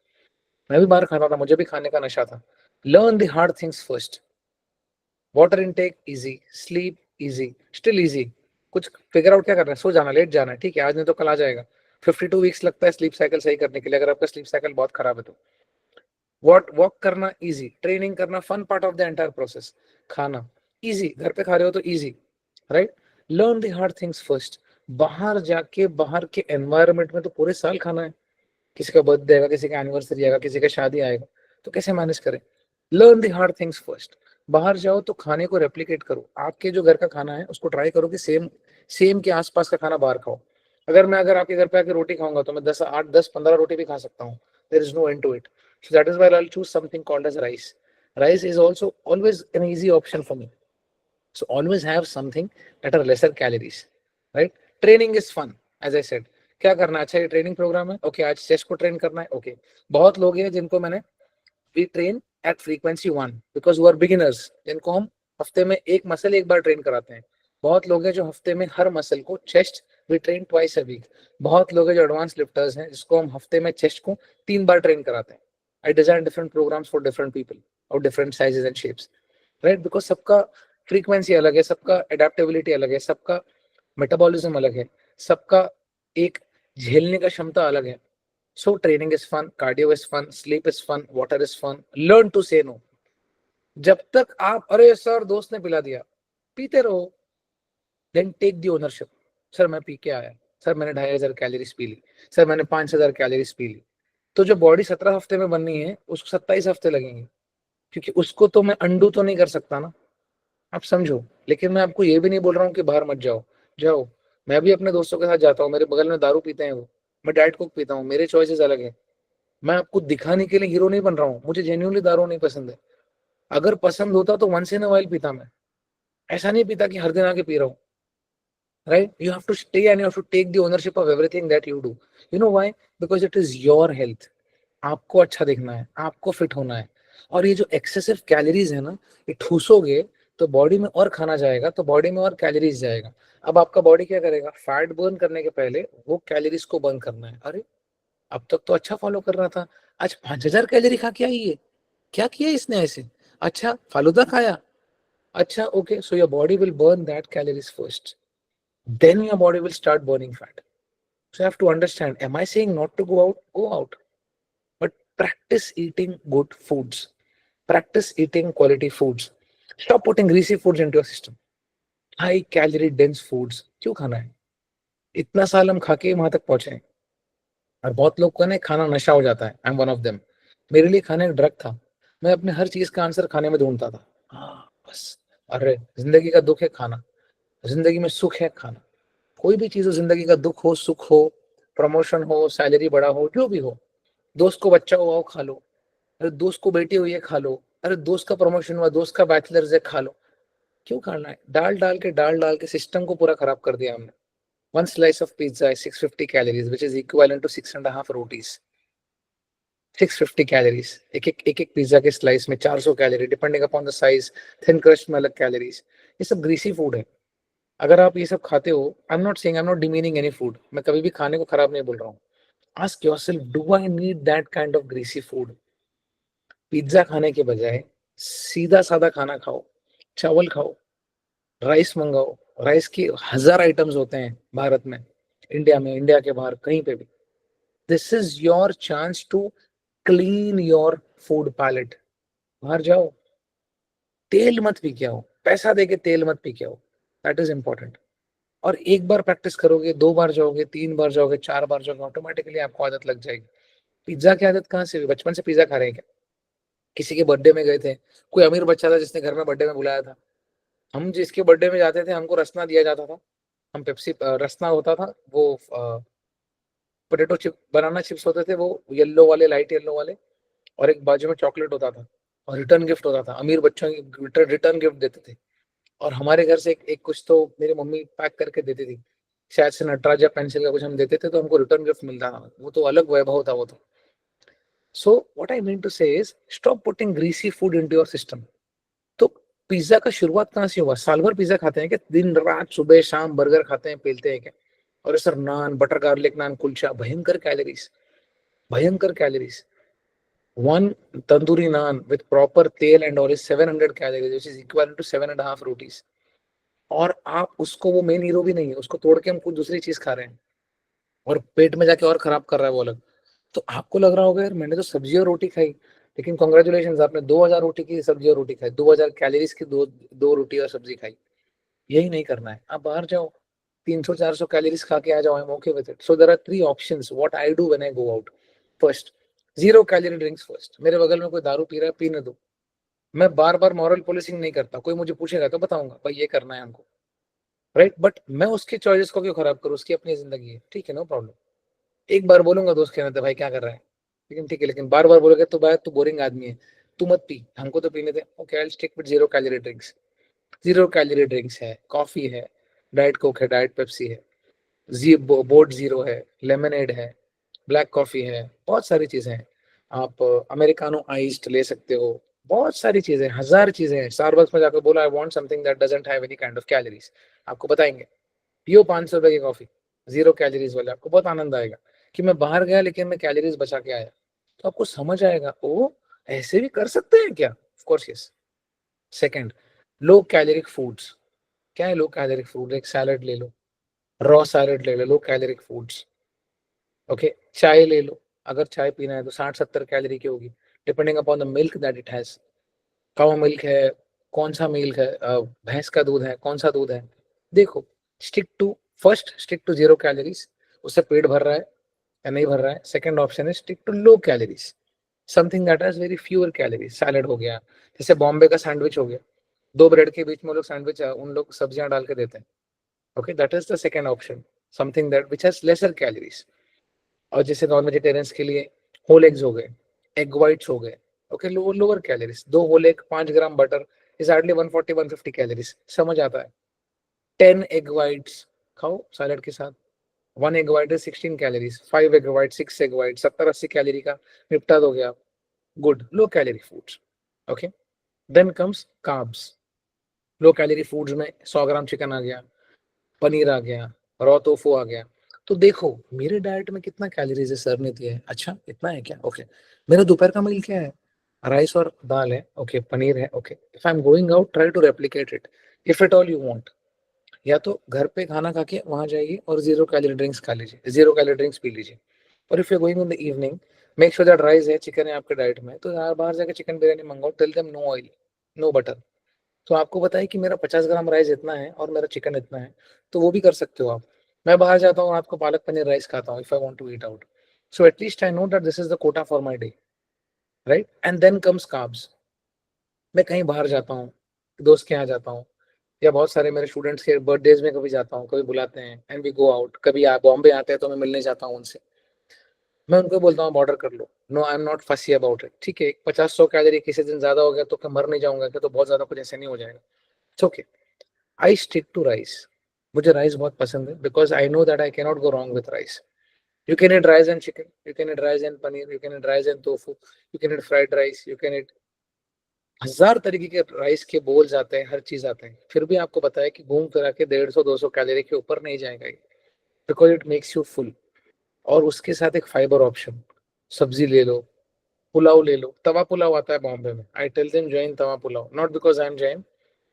मैं भी बाहर खाता था, मुझे भी खाने का नशा था। Learn the hard things first. Water intake easy, sleep easy, still easy. कुछ फिगर आउट क्या करना है? सो जाना, लेट जाना है, ठीक है, आज नहीं तो कल आ जाएगा। 52 वीक्स लगता है स्लीप साइकिल सही करने के लिए, अगर आपका स्लीप साइकिल बहुत खराब है तो। वॉक करना इजी, ट्रेनिंग करना fun part of the entire process. खाना इजी, घर पे खा रहे हो तो easy, right? Learn the hard things first. बाहर जाके बाहर के एनवायरनमेंट में तो पूरे साल खाना है। किसी का बर्थडे आएगा, किसी का एनिवर्सरी आएगा, किसी का शादी आएगा, तो कैसे मैनेज करें? Learn the hard things first. बाहर जाओ तो खाने को रेप्लिकेट करो, आपके जो घर का खाना है उसको ट्राई करो कि सेम सेम के आसपास का खाना बाहर खाओ। अगर आपके घर पे आके रोटी खाऊंगा तो मैं 10 8 10 15 रोटी भी खा सकता हूँ। There is no end to it. So that is why I'll choose something called as rice. Rice is also always an easy option for me. So always have something that are lesser calories, right? Training is fun, as I said. क्या करना है? अच्छा ये ट्रेनिंग प्रोग्राम है, ओके, आज चेस्ट को ट्रेन करना है, ओके। बहुत लोग हैं जिनको मैंने we train at frequency 1 because वो आर बिगिनर्स, जिनको हम हफ्ते में एक मसल एक बार ट्रेन कराते हैं। बहुत लोग हैं जो हफ्ते में हर मसल को, chest we train twice a week. बहुत लोग हैं जो एडवांस लिफ्टर्स हैं, जिसको हम हफ्ते में चेस्ट को 3 बार ट्रेन कराते हैं। I design different programs for different people और different sizes and shapes, right? Because सबका फ्रीक्वेंसी अलग है, सबका एडेप्टेबिलिटी अलग है, सबका मेटाबॉलिज्म अलग है, सबका एक झेलने का क्षमता अलग है। So training is fun, cardio is fun, sleep is fun, water is fun. Learn to say no. जब तक आप, अरे सर दोस्त ने पिला दिया, पीते रहो, then take the ownership. Sir मैं पी के आया, सर मैंने 2500 कैलोरीज पी ली, सर मैंने 5000 कैलोरीज पी ली। तो जो बॉडी 17 हफ्ते में बननी है, उसको 27 हफ्ते लगेंगे, क्योंकि उसको तो मैं अंडू तो नहीं कर सकता ना। आप समझो। लेकिन मैं आपको ये भी नहीं बोल रहा हूँ कि बाहर मत जाओ, जाओ। मैं भी अपने दोस्तों के साथ जाता हूँ, मेरे बगल में दारू पीते हैं वो, मैं डाइट कोक पीता हूँ, मेरे चॉइसेस अलग है। मैं आपको दिखाने के लिए हीरो नहीं बन रहा हूँ, मुझे जेन्युइनली दारू नहीं पसंद है। अगर पसंद होता तो वंस इन अ व्हाइल पीता मैं, ऐसा नहीं पीता कि हर दिन आके पी रहा हूँ, right? You have to stay and you have to take the ownership of everything that you do. You know why? Because it is your health. आपको अच्छा दिखना है, आपको फिट होना है। और ये जो एक्सेसिव कैलोरीज है ना, ये ठूसोगे तो बॉडी में और खाना जाएगा, तो बॉडी में और कैलोरीज जाएगा। अब आपका बॉडी क्या करेगा? फैट बर्न करने के पहले वो कैलोरीज को बर्न करना है। अरे अब तक तो अच्छा फॉलो कर रहा था, आज 5000 कैलोरी खा के आई है, क्या किया इसने ऐसे? अच्छा फालूदा खाया, अच्छा okay, so your body will burn that calories first, then your body will start burning fat. So you have to understand, am I saying not to go out? Go out, but practice eating good foods, practice eating quality foods, stop putting greasy foods into your system, high calorie dense foods क्यों खाना है? इतना साल हम खा के वहां तक पहुंचे हैं। और बहुत लोग को ना खाना नशा हो जाता है, I am one of them. मेरे लिए खाना एक ड्रग था, मैं अपने हर चीज का आंसर खाने में ढूंढता था। हाँ बस, अरे जिंदगी का दुख है खाना, जिंदगी में सुख है खाना। कोई भी चीज हो, जिंदगी का दुख हो, सुख हो, प्रमोशन हो, सैलरी बड़ा हो, जो भी हो, दोस्त को बच्चा हो आओ खा लो, अरे दोस्त को बेटी हुई है खा लो, अरे दोस्त का प्रमोशन हुआ, दोस्त का बैचलर्स है, खा लो। क्यों खाना है? डाल डाल के सिस्टम को पूरा खराब कर दिया हमने। One slice of pizza is 650 calories which is equivalent to 6.5 rotis. 650 calories, एक एक पिज्जा के स्लाइस में 400 calorie, depending upon the size. Thin crust में अलग कैलोरीज। ये सब ग्रीसी फूड है। अगर आप ये सब खाते हो, आई am not demeaning any food, मैं कभी भी खाने को खराब नहीं बोल रहा हूँ। Ask yourself, do I need that kind of greasy food? Pizza खाने के बजाय सीधा साधा खाना खाओ, चावल खाओ, राइस मंगाओ। राइस की 1000 आइटम्स होते हैं भारत में, इंडिया में, इंडिया के बाहर कहीं पे भी। This is your chance to clean your food palate. बाहर जाओ, तेल मत पी के आओ, पैसा देके तेल मत पी के आओ। That is important. और एक बार प्रैक्टिस करोगे, 2 बार जाओगे, 3 बार जाओगे, 4 बार जाओगे, ऑटोमेटिकली आपको आदत लग जाएगी। पिज्जा की आदत कहाँ से हुई? बचपन से पिज्जा खा रहे हैं क्या? किसी के बर्थडे में गए थे, कोई अमीर बच्चा था जिसने घर में बर्थडे में बुलाया था, हम जिसके बर्थडे में जाते थे हमको रसना दिया जाता था। हम पेप्सी रसना होता था वो, पोटेटो चिप, बनाना चिप्स होते थे वो, येलो वाले, लाइट येलो वाले, और एक बाजू में चॉकलेट होता था, और रिटर्न गिफ्ट होता था। अमीर बच्चों की रिटर्न गिफ्ट देते थे। और हमारे घर से एक कुछ तो मेरी मम्मी पैक करके देती थी, शायद से नटराज या पेंसिल का कुछ हम देते थे, तो हमको रिटर्न गिफ्ट मिलता था। वो तो अलग वैभव था वो तो। So what I mean to say is, stop putting greasy food into your system. तो पिज्जा का शुरुआत कहाँ से हुआ? साल भर पिज्जा खाते हैं क्या? दिन रात सुबह शाम बर्गर खाते हैं, पेलते हैं क्या? और sir naan, butter garlic naan, kulcha, भयंकर कैलोरीज, भयंकर calories. One tandoori naan with proper तेल and oil 700 calories which is equal to 7.5 rotis. और आप उसको, वो मेन हीरो भी नहीं है, उसको तोड़ के हम कुछ दूसरी चीज खा रहे हैं, और पेट में जाके और खराब कर रहा है वो अलग। तो आपको लग रहा होगा यार मैंने तो सब्जी और रोटी खाई, लेकिन कॉन्ग्रेचुलेशन, आपने 2000 रोटी की सब्जी और रोटी खाई, 2000 कैलोरीज की दो दो रोटी और सब्जी खाई। यही नहीं करना है। आप बाहर जाओ, 300-400 कैलोरीज खा के आ जाओ, I am okay with it. So there are 3 options what I do when I go out. First, 0 calorie drinks first. मेरे बगल में कोई दारू पी रहा है, पीने दो। मैं बार बार मॉरल पुलिसिंग नहीं करता, कोई मुझे पूछेगा तो बताऊंगा भाई ये करना है हमको, राइट? बट मैं उसके चॉइसेस को क्यों खराब करूँ? उसकी अपनी जिंदगी है, ठीक है, नो प्रॉब्लम। एक बार बोलूंगा दोस्त के नाते, भाई क्या कर रहा है, लेकिन ठीक है, लेकिन बार बार बोलोगे तो भाई तू बोरिंग आदमी है, तू मत पी, हमको तो पीने दे। Okay, I will stick with 0 calorie drinks. 0 calorie drinks है, कॉफी है, डाइट कोक है, डाइट पेप्सी है, बोर्ड जीरो है, लेमनेड है, ब्लैक कॉफी है, बहुत सारी चीजें हैं। आप अमेरिकानो आइस्ड ले सकते हो, बहुत सारी चीजें, 1000 चीजें हैं। स्टारबक्स में जाकर बोला I want something that doesn't have any kind of calories, आपको बताएंगे। पियो 500 रुपए की कॉफी, 0 कैलोरीज वाले, आपको बहुत आनंद आएगा कि मैं बाहर गया लेकिन मैं कैलोरीज बचा के आया। तो आपको समझ आएगा, ओ ऐसे भी कर सकते हैं क्या? Of course yes. Second, low caloric foods. क्या है लो कैलोरिक फूड? एक सैलड ले लो, रॉ सैलड ले लो, लो कैलोरिक फूड्स। ओके, चाय ले लो, अगर चाय पीना है तो 60-70 कैलोरी की होगी, depending upon the milk that it has. Cow milk है, कौन सा मिल्क है, भैंस का दूध है, कौन सा दूध है, देखो। Stick to, first stick to 0 calories, उससे पेट भर रहा है या नहीं भर रहा है। सेकंड ऑप्शन है stick to low calories, something that has very fewer calories. Salad हो गया, जैसे बॉम्बे का सैंडविच हो गया, 2 ब्रेड के बीच में वो लोग सैंडविच, उन लोग सब्जियां डाल के देते हैं। Okay, that is the second option, something that which has lesser calories. और जैसे नॉन वेजिटेरियंस के लिए होल एग्स हो गए, एग वाइट्स हो गए, okay, lower calories. 2 whole egg, 5 gram butter is hardly 140-150 calories, समझ आता है। 10 एग वाइट्स खाओ सैलड के साथ, 1 egg white is 16 calories, 5 egg white, 6 egg white, 70-80 calorie का निपटा दोगे आप। Good, low calorie foods. Okay, then comes carbs. Low calorie foods में 100 ग्राम चिकन आ गया, पनीर आ गया, रॉ टोफू आ गया। तो देखो मेरे डाइट में कितना कैलोरीज है सर ने दिया है, अच्छा इतना है क्या? ओके, मेरा दोपहर का मील क्या है? राइस और दाल है, ओके, पनीर है, okay. If I am going out, try to replicate it if at all you want. या तो घर पे खाना खा के वहां जाइए और 0 कैलोरी ड्रिंक्स खा लीजिए, 0 कैलोरी ड्रिंक्स पी लीजिए। और if you going in the evening, make sure that rice है, चिकन है आपके डाइट में, तो यार बाहर जाके चिकन बिरयानी मंगाओ, tell them no oil, no butter. तो आपको बताइए कि मेरा 50 ग्राम राइस इतना है और मेरा चिकन इतना है, तो वो भी कर सकते हो आप। मैं बाहर जाता हूँ, आपको पालक पनीर राइस खाता हूँ, if I want to eat out, so at least I know that this is the quota for my day, right? And then comes carbs. मैं कहीं बाहर जाता हूँ, दोस्त के यहाँ जाता हूँ, या बहुत सारे मेरे स्टूडेंट्स के बर्थडेज में कभी जाता हूँ, कभी बुलाते हैं एंड वी गो आउट, कभी आप बॉम्बे आते हैं तो मैं मिलने जाता हूँ उनसे। मैं उनको बोलता हूँ ऑर्डर कर लो, नो आई एम नॉट फसी अबाउट इट, ठीक है 50-100 कैलोरी किसी दिन ज्यादा हो गया तो क्या मर नहीं जाऊंगा क्या, तो बहुत ज्यादा कुछ ऐसे नहीं हो जाएगा, it's okay. I stick to rice, मुझे राइस बहुत पसंद है because I know that I can not go wrong with rice. You can eat rice and chicken, you can eat rice and paneer, you can eat rice and tofu, you can eat fried rice, you can eat हजार तरीके के राइस के बोल्स आते हैं, हर चीज आते हैं, फिर भी आपको पता है कि घूम फिरा के 150-200 कैलोरी के ऊपर नहीं जाएगा ये, because it makes you full. और उसके साथ एक फाइबर ऑप्शन, सब्जी ले लो, पुलाव ले लो, तवा पुलाव आता है बॉम्बे में, I tell them join tawa pulao, not because I am Jain,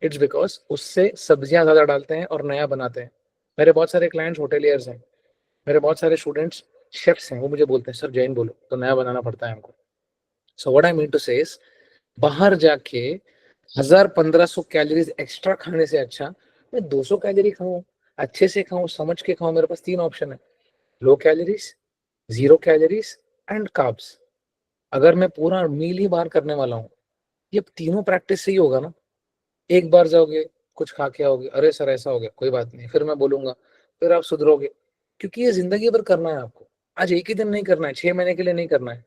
it's because उससे सब्जियां ज्यादा डालते हैं और नया बनाते हैं। मेरे बहुत सारे क्लाइंट्स होटेलियर्स हैं, मेरे बहुत सारे स्टूडेंट्स शेफ्स हैं, वो मुझे बोलते हैं सर जैन बोलो, तो नया बनाना पड़ता है हमको। So what I mean to say is, बाहर जाके 1000-1500 कैलोरीज एक्स्ट्रा खाने से अच्छा मैं 200 कैलोरी खाऊं, अच्छे से खाऊं, समझ के खाऊं। मेरे पास 3 ऑप्शन है, low calories, zero calories and carbs. अगर मैं पूरा मील ही बाहर करने वाला हूँ, ये तीनों प्रैक्टिस से ही होगा ना। एक बार जाओगे, कुछ खा के आओगे, अरे सर ऐसा हो गया, कोई बात नहीं, फिर मैं बोलूंगा, फिर आप सुधरोगे, क्योंकि ये जिंदगी भर करना है आपको। आज एक ही दिन नहीं करना है, 6 महीने के लिए नहीं करना है।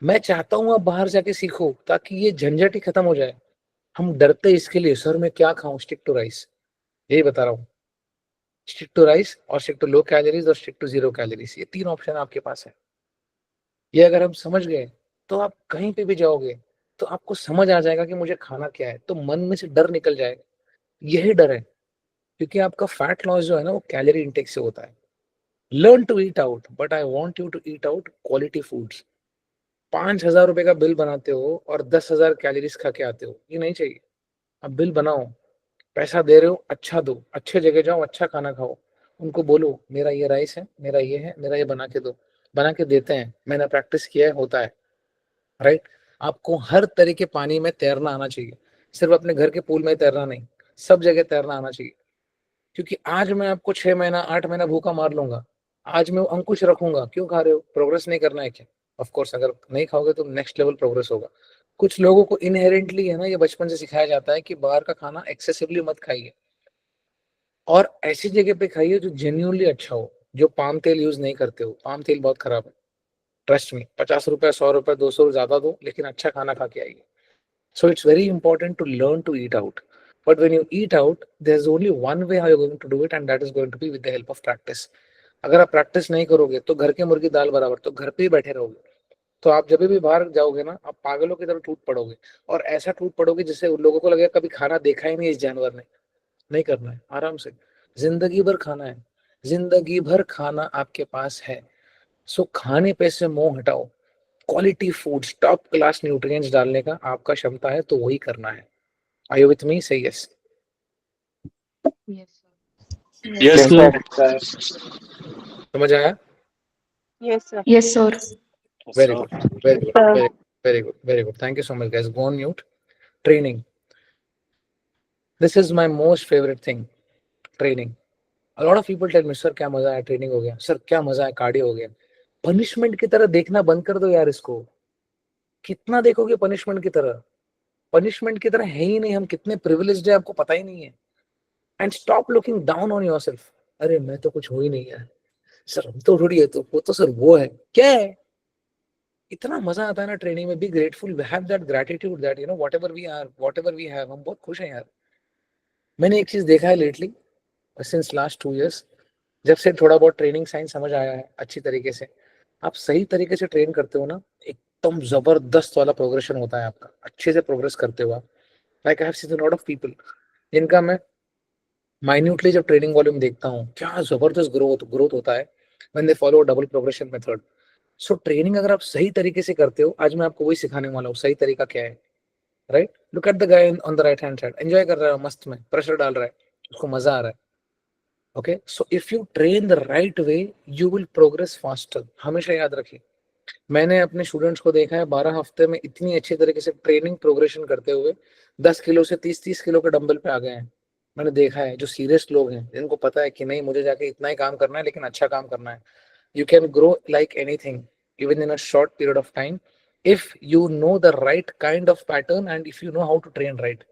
मैं चाहता हूँ आप बाहर जाके सीखो ताकि ये झंझट ही खत्म हो जाए। हम डरते इसके लिए, सर मैं क्या खाऊं, स्टिक टू राइस, यही बता रहा हूँ। स्टिक टू राइस और स्टिक टू लो कैलोरीज और स्टिक टू जीरो कैलोरीज, ये 3 ऑप्शन आपके पास है। ये अगर हम समझ गए तो आप कहीं पे भी जाओगे तो आपको समझ आ जाएगा कि मुझे खाना क्या है, तो मन में से डर निकल जाएगा। यही डर है, क्योंकि आपका फैट लॉस जो है ना वो कैलोरी इंटेक से होता है। Learn to eat out, but I want you to eat out quality foods. 5,000 रुपए का बिल बनाते हो और 10,000 कैलोरीज खा के आते हो, ये नहीं चाहिए। अब बिल बनाओ, पैसा दे रहे हो, अच्छा दो, अच्छे जगह जाओ, अच्छा खाना खाओ, उनको बोलो मेरा ये राइस है, मेरा ये है, मेरा ये बना के दो, बना के देते हैं, मैंने प्रैक्टिस किया है, होता है, राइट। आपको हर तरह के पानी में तैरना आना चाहिए, सिर्फ अपने घर के पूल में तैरना नहीं, सब जगह तैरना आना चाहिए। क्योंकि आज मैं आपको 6 महीना 8 महीना भूखा मार लूंगा, आज मैं अंकुश रखूंगा, क्यों खा रहे हो, प्रोग्रेस नहीं करना है क्या? ऑफ कोर्स अगर नहीं खाओगे तो नेक्स्ट लेवल प्रोग्रेस होगा। कुछ लोगों को इनहेरेंटली है ना, ये बचपन से सिखाया जाता है कि बाहर का खाना एक्सेसिवली मत खाइए, और ऐसी जगह पे खाइए जो जेन्यूनली अच्छा हो, जो पाम तेल यूज नहीं करते हो। पाम तेल बहुत खराब है, ट्रस्ट में। 50 रुपए, 100 रुपए, 200 ज्यादा दो, लेकिन अच्छा खाना खा के आइए। So it's very important to learn to eat out. But when you eat out, there's only one way how you're going to do it, and that is going to be with the help of practice. अगर आप प्रैक्टिस नहीं करोगे तो घर के मुर्गी दाल बराबर, तो घर पे ही बैठे रहोगे। तो आप जब भी बाहर जाओगे ना, आप पागलों की तरह टूट पड़ोगे, और ऐसा टूट पड़ोगे जिससे उन लोगों को लगेगा कभी खाना देखा ही नहीं इस जानवर ने। नहीं करना है, आराम से जिंदगी भर खाना है, जिंदगी भर खाना आपके पास है। सो खाने पे से मोह हटाओ, quality foods, top class nutrients डालने का आपका क्षमता है तो वही करना है। Are you with me? Say yes. Yes, sir. Yes, Yes, sir. sir. समझ आया? Yes, sir. Yes, sir. Very good. Very good. Sir. Very, very good. Very good. Thank you so much, guys. Go on mute. Training. This is my most favorite thing. Training. A lot of people tell me, sir क्या मजा है, ट्रेनिंग हो गया, सर क्या मजा है, कार्डियो हो गया। पनिशमेंट की तरह देखना बंद कर दो यार इसको। कितना देखोगे पनिशमेंट की तरह? पनिशमेंट की तरह है ही नहीं, हम कितने प्रिविलेज्ड है आपको पता ही नहीं है। And stop looking down on yourself. अरे मैं तो कुछ हो ही नहीं यार, सर हम तो थोड़ी है, तो वो तो सर वो है, क्या है? इतना मजा आता है ना ट्रेनिंग में। Be grateful, have that gratitude that you know whatever we are, whatever we have, हम बहुत खुश हैं यार। मैंने एक चीज देखा है लेटली, सिंस लास्ट 2 years, जब से थोड़ा बहुत ट्रेनिंग साइंस समझ आया है अच्छी तरीके से, आप सही तरीके से ट्रेन करते हो ना, एकदम जबरदस्त वाला प्रोग्रेशन होता है आपका, अच्छे से प्रोग्रेस करते हो आप। Like I have seen a lot of people जिनका मैं माइन्यूटली जब ट्रेनिंग वॉल्यूम देखता हूँ, क्या जबरदस्त ग्रोथ ग्रोथ होता है when they follow double progression method. So training अगर आप सही तरीके से करते हो, आज मैं आपको वही सिखाने वाला हूँ, सही तरीका क्या है, right. Look at the guy on the right hand side, enjoy कर रहा है, मस्त में प्रेशर डाल रहा है, उसको मजा आ रहा है। Okay, so if you train the right way you will progress faster. हमेशा याद रखिए, मैंने अपने स्टूडेंट्स को देखा है 12 हफ्ते में इतनी अच्छी तरीके से ट्रेनिंग प्रोग्रेशन करते हुए 10 किलो से 30-30 किलो के डंबल पे आ गए हैं। मैंने देखा है जो सीरियस लोग हैं, जिनको पता है कि नहीं मुझे जाके इतना ही काम करना है, लेकिन अच्छा काम करना है। You can grow like anything, even in a short period of time, if you know the right kind of pattern and if you know how to train right.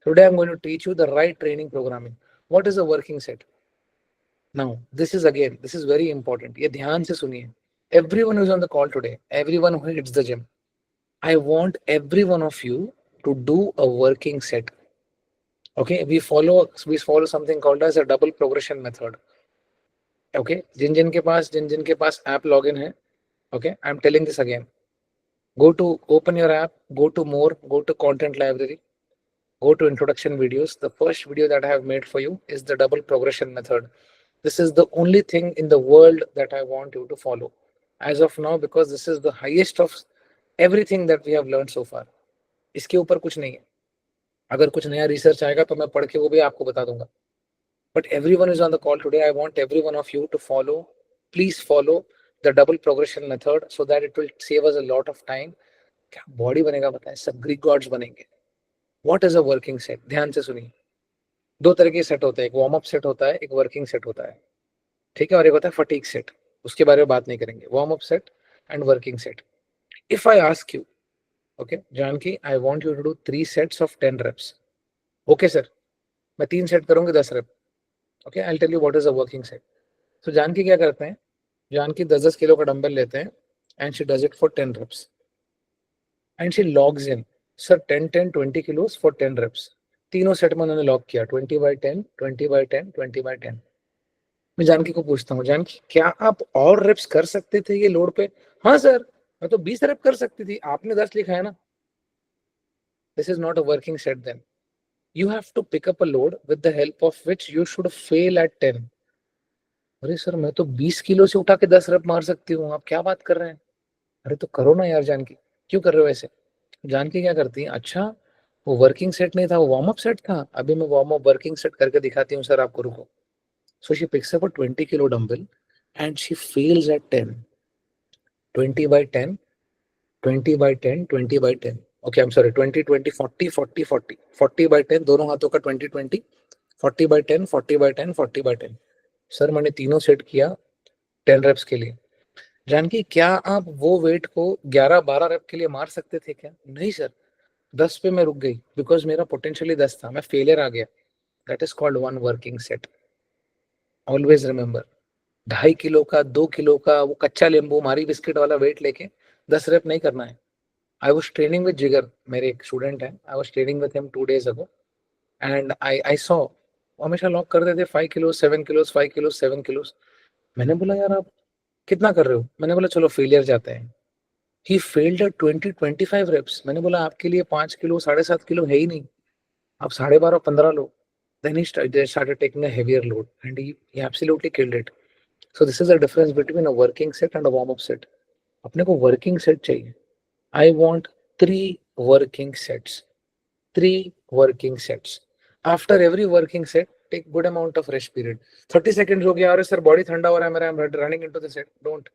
Today I'm going to teach you the right training programming. What is a working set? Now, this is very important. ये ध्यान से सुनिए। Everyone who's on the call today, everyone who hits the gym, I want every one of you to do a working set. Okay, we follow something called as a double progression method. Okay, जिन जिन के पास app login है, okay, I'm telling this again. Go to open your app, go to more, go to content library, go to introduction videos. The first video that I have made for you is the double progression method. This is the only thing in the world that I want you to follow as of now, because this is the highest of everything that we have learned so far. इसके ऊपर कुछ नहीं है. अगर कुछ नया रिसर्च आएगा तो मैं पढ़ के वो भी आपको बता दूंगा. But everyone is on the call today. I want every one of you to follow. Please follow the double progression method so that it will save us a lot of time. क्या बॉडी बनेगा बताएं, सब ग्रीक गॉड्स बनेंगे. What is a working set? ध्यान से सुनिए. दो तरह के सेट होते हैं, एक वार्म अप सेट होता है, एक वर्किंग सेट होता है. ठीक है, और एक होता है फटीग सेट. उसके बारे में बात नहीं करेंगे. Warm up set and working set. If I ask you, okay Janaki, I want you to do 3 sets of 10 reps. Okay sir, मैं 3 सेट करूंगी 10 rep. Okay, I will tell you what is a working set. तो जानकी क्या करते हैं, जानकी 10-10 किलो का डंबल लेते हैं and she does it for 10 reps and she logs in, sir 10-10-20 kilos for 10 reps. तीनों सेट में उन्होंने लॉक किया 20/10, 20/10, 20/10. मैं जानकी को पूछता हूँ, जानकी क्या आप और रेप्स कर सकते थे ये लोड पे? हाँ सर, मैं तो 20 रेप कर सकती थी, आपने 10 लिखा है ना. This is not a working set. Then you have to pick up a load with the help of which you should fail at 10. अरे सर, मैं तो 20 किलो से उठा के 10 रप मार सकती हूँ, आप क्या बात कर रहे हैं? अरे तो करो ना यार जानकी, क्यों कर रहे हो ऐसे? जानकी क्या करती है, अच्छा वो वर्किंग सेट नहीं था, वो वार्म अप सेट था, अभी मैं वार्म अप वर्किंग सेट करके दिखाती हूँ सर आपको, रुको. So she picks up a 20 kilo dumbbell and she fails at 10. 20/10, 20/10, 20/10. Okay, I am sorry, 20-20, 40-40-40, 40/10, दोनों हाथों का 20-20, 40/10, 40/10, 40/10. सर मैंने तीनों सेट किया 10 रेप्स के लिए. जानकी क्या आप वो वेट को 11-12 रेप के लिए मार सकते थे क्या? नहीं सर, 10 पे मैं रुक गई बिकॉज मेरा पोटेंशियली 10 था, मैं फेलियर आ गया. That is called one working set. Always remember, 2.5 kilo का, 2 किलो का वो कच्चा नींबू मारी बिस्किट वाला वेट लेके 10 रेप नहीं करना है. आई वॉज ट्रेनिंग विद जिगर, मेरे एक स्टूडेंट है, I was training with him 2 days ago and I saw हमेशा लॉक कर देते 5 किलो 7 किलो 5 किलो 7 किलो. मैंने बोला यार आप कितना कर रहे हो? मैंने बोला चलो फेलियर जाते हैं. He failed eight 20-25 wraps. मैंने बोला आपके लिए 5 किलो 7.5 किलो है ही नहीं, आप 12.5-15 लो. Then he started taking a heavier load and he absolutely killed it. So this is the difference between a working set and a warm up set. अपने को working set चाहिए. I want 3 working sets. 3 working sets. After every working set, take good amount of rest period. 30 seconds हो गया, अरे सर बॉडी ठंडा हो रहा है मेरा, I'm running into the set. Don't.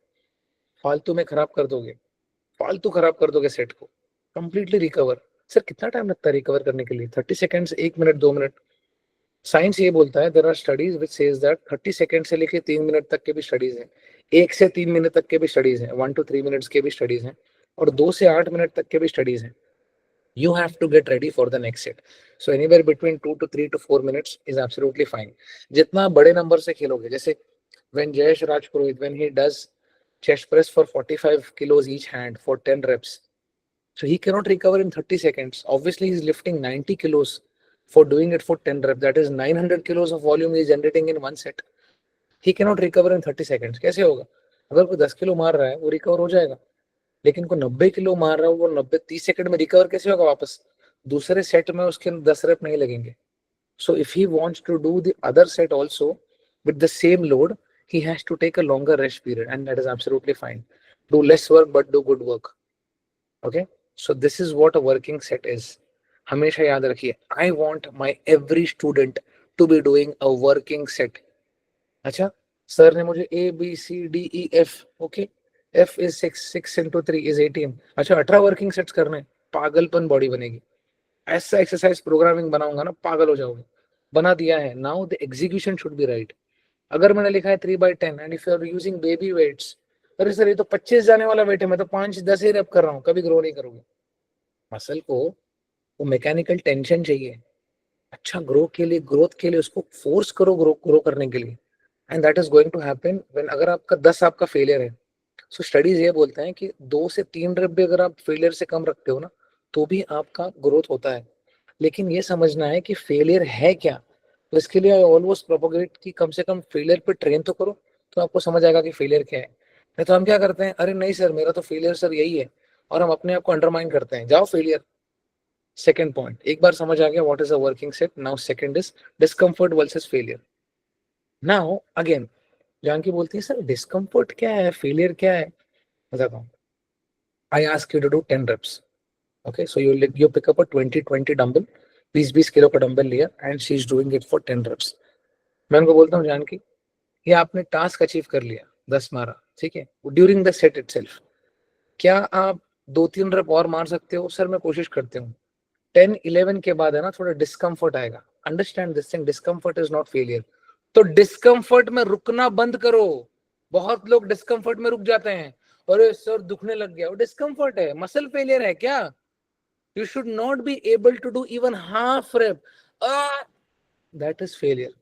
फालतू में खराब कर दोगे, फालतू खराब कर दोगे सेट को. Completely recover. सर कितना टाइम लगता है रिकवर करने के लिए? 30 सेकंड्स, 1 मिनट, 2 मिनट. साइंस ये बोलता है, there are studies which says that 30 second से लेके 3 मिनट तक के भी स्टडीज हैं, 1 से 3 मिनट तक के भी स्टडीज हैं, 1 to 3 मिनट्स के भी स्टडीज हैं, और 2 से 8 मिनट तक के भी स्टडीज हैं. You have to get ready for the next set. So anywhere between 2 to 3 to 4 minutes is absolutely fine. जितना बड़े नंबर से खेलोगे, जैसे when Jayesh Rajpurohit, when he does chest press for 45 kilos each hand for 10 reps, so he cannot recover in 30 seconds. Obviously, he's lifting 90 kilos for doing it for 10 reps. That is 900 kilos of volume he's generating in one set. He cannot recover in 30 seconds. कैसे होगा? अगर कोई 10 किलो मार रहा है वो रिकवर हो जाएगा, लेकिन कोई 90 किलो मार रहा है वो 30 सेकंड में रिकवर कैसे होगा वापस? दूसरे सेट में उसके 10 रेप नहीं लगेंगे. So if he wants to do the other set also with the same load, he has to take a longer rest period, and that is absolutely fine. Do less work but do good work. Okay, so this is what a working set is. हमेशा याद रखिए, I want my every student to be doing a working set. अच्छा, सर ने मुझे A B C D E F, okay, F is 6 into 3 is 18. अच्छा 18 वर्किंग सेट्स करने, पागलपन बॉडी बनेगी. ऐसा एक्सरसाइज प्रोग्रामिंग बनाऊंगा ना, पागल हो जाओगे. बना दिया है. Now the execution should be right. अगर मैंने लिखा है 3/10 and if you are using baby weights, अरे सर ये तो 25 जाने वाला वेट है, मैं तो 5-10 ही रेप कर रहा हूँ, कभी ग्रो नहीं करोगे. मसल को वो मैकेनिकल टेंशन चाहिए. अच्छा ग्रो के लिए, ग्रोथ के लिए उसको फोर्स करो ग्रो करने के लिए, and that is going to happen when, अगर आपका 10 आपका फेलियर है, सो स्टडीज ये बोलते हैं कि 2 से 3 रेप भी अगर आप फेलियर से कम रखते हो ना, तो भी आपका ग्रोथ होता है। लेकिन ये समझना है कि फेलियर है क्या। तो इसके लिए आई ऑलवेज प्रोपोगेट कि कम से कम फेलियर पे ट्रेन तो करो, तो आपको समझ आएगा कि फेलियर क्या है। नहीं तो हम क्या करते हैं, अरे नहीं सर मेरा तो फेलियर सर यही है, और हम अपने आप को अंडरमाइन करते हैं। जाओ फेलियर। सेकंड पॉइंट, एक बार समझ आ गया what is a working set, now second is discomfort versus failure. Now again Janaki बोलती है सर डिस्कम्फर्ट क्या है, फेलियर क्या है। बताता हूँ। I ask you to do 10 reps. Okay, so you pick up a 20 dumbbell, 20 kilo का डंबल लिया and she is doing it for 10 reps. मैं उनको बोलता हूँ जानकी, ये आपने टास्क अचीव कर लिया, 10 मारा, ठीक है, ड्यूरिंग द सेट इटसेल्फ। क्या आप 2-3 रेप और मार सकते हो? सर मैं कोशिश करती हूँ। 10-11 के बाद है ना थोड़ा डिस्कम्फर्ट आएगा। Understand this thing, discomfort is not failure. तो डिस्कम्फर्ट में रुकना बंद करो। बहुत लोग डिस्कम्फर्ट में रुक जाते हैं, अरे सर दुखने लग गया, वो डिस्कम्फर्ट है, मसल फेलियर है क्या? You should not be able to do even half rep. That is failure.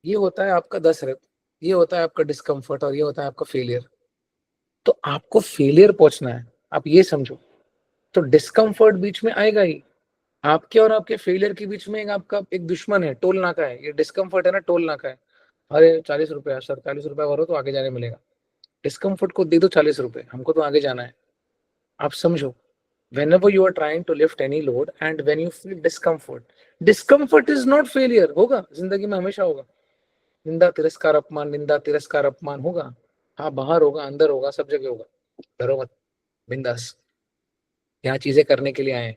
ये होता है आपका 10 रेप, ये होता है आपका डिस्कम्फर्ट, और ये होता है आपका फेलियर। तो आपको फेलियर पहुंचना है, आप ये समझो। तो डिस्कम्फर्ट बीच में आएगा ही। आपके और आपके फेलियर के बीच में एक आपका एक दुश्मन है, टोल नाका है। ये डिस्कम्फर्ट है ना, टोल नाका है। अरे 40 रुपया सर, 40 रुपया भरो तो आगे जाने मिलेगा। डिस्कम्फर्ट को दे दो 40 रुपए, हमको तो आगे जाना है। आप समझो, whenever you are trying to lift any load and when you feel discomfort is not failure। होगा जिंदगी में, हमेशा होगा। निंदा तिरस्कार अपमान होगा। हाँ, बाहर होगा, अंदर होगा, सब जगह होगा। डरो मत, बिंदास, यहाँ चीजें करने के लिए आए हैं।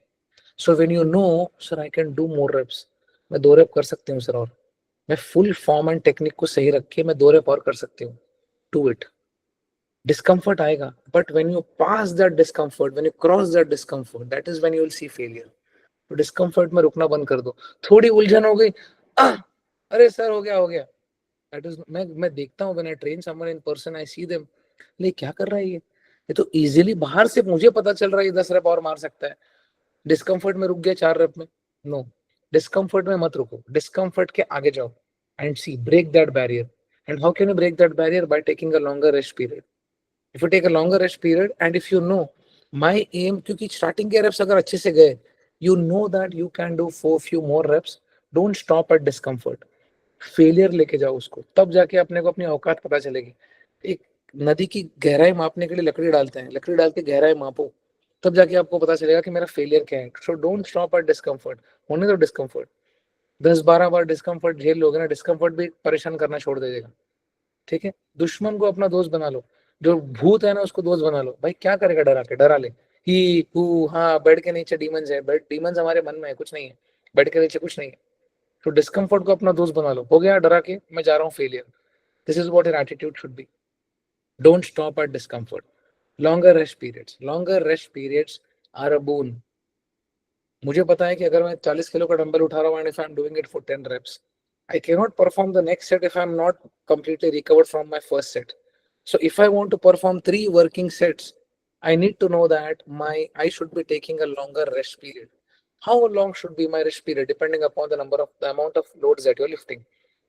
So when you know sir I can do more reps, मैं 2 रेप कर सकती हूँ सर, और मैं फुल फॉर्म एंड टेक्निक को सही रख के मैं 2 रेप और कर सकती हूँ, डू इट। डिस्कम्फर्ट आएगा, but when you pass that discomfort, when you cross that discomfort, that is when you will see failure. तो डिस्कम्फर्ट में रुकना बंद कर दो। थोड़ी उलझन हो गई, आह, अरे सर हो गया। दैट इज, मैं देखता हूँ when I train someone in person, I see them, ले क्या कर रहा है ये तो इजीली बाहर से मुझे पता चल रहा है ये 10 रेप और मार सकता है। डिस्कम्फर्ट में रुक गया 4 रेप में, नो, डिस्कम्फर्ट में मत रुको, डिस्कम्फर्ट के आगे जाओ and see break that barrier. And how can you break that barrier? By taking a longer rest period. if you take a longer rest period and if you know my aim, क्योंकि स्टार्टिंग के reps अगर अच्छे से गए, you know that you can do few more reps, don't stop at discomfort। Failure लेके जाओ उसको, तब जाके अपने को अपनी औकात पता चलेगी। एक नदी की गहराई मापने के लिए लकड़ी डालते हैं, लकड़ी डाल के गहराई मापो, तब जाके आपको पता चलेगा कि मेरा फेलियर क्या है। So don't stop at discomfort, होने दो डिस्कम्फर्ट। 10-12 बार डिस्कम्फर्ट झेल लोगे ना, डिस्कम्फर्ट भी परेशान करना छोड़ देगा। ठीक है, दुश्मन को अपना दोस्त बना लो, जो भूत है ना उसको दोस्त बना लो। भाई क्या करेगा, डरा के, डरा ले। ही हु हाँ, बेड के नीचे डीमंस है, बेड डीमंस हमारे मन में है, कुछ नहीं है, बेड के नीचे कुछ नहीं है। तो डिस्कम्फर्ट को अपना दोस्त बना लो। हो गया डरा के, मैं जा रहा हूँ failure. This is what your attitude should be. Don't stop at discomfort. Longer rest periods are a boon. मुझे पता है कि अगर मैं 40 किलो का डंबल उठा रहा हूँ and if I am doing it for 10 reps, I cannot perform the next set if I'm not completely recovered from my first set. So if I want to perform 3 working sets, I need to know that I should be taking a longer rest period. How long should be my rest period depending upon the amount of loads that you're lifting.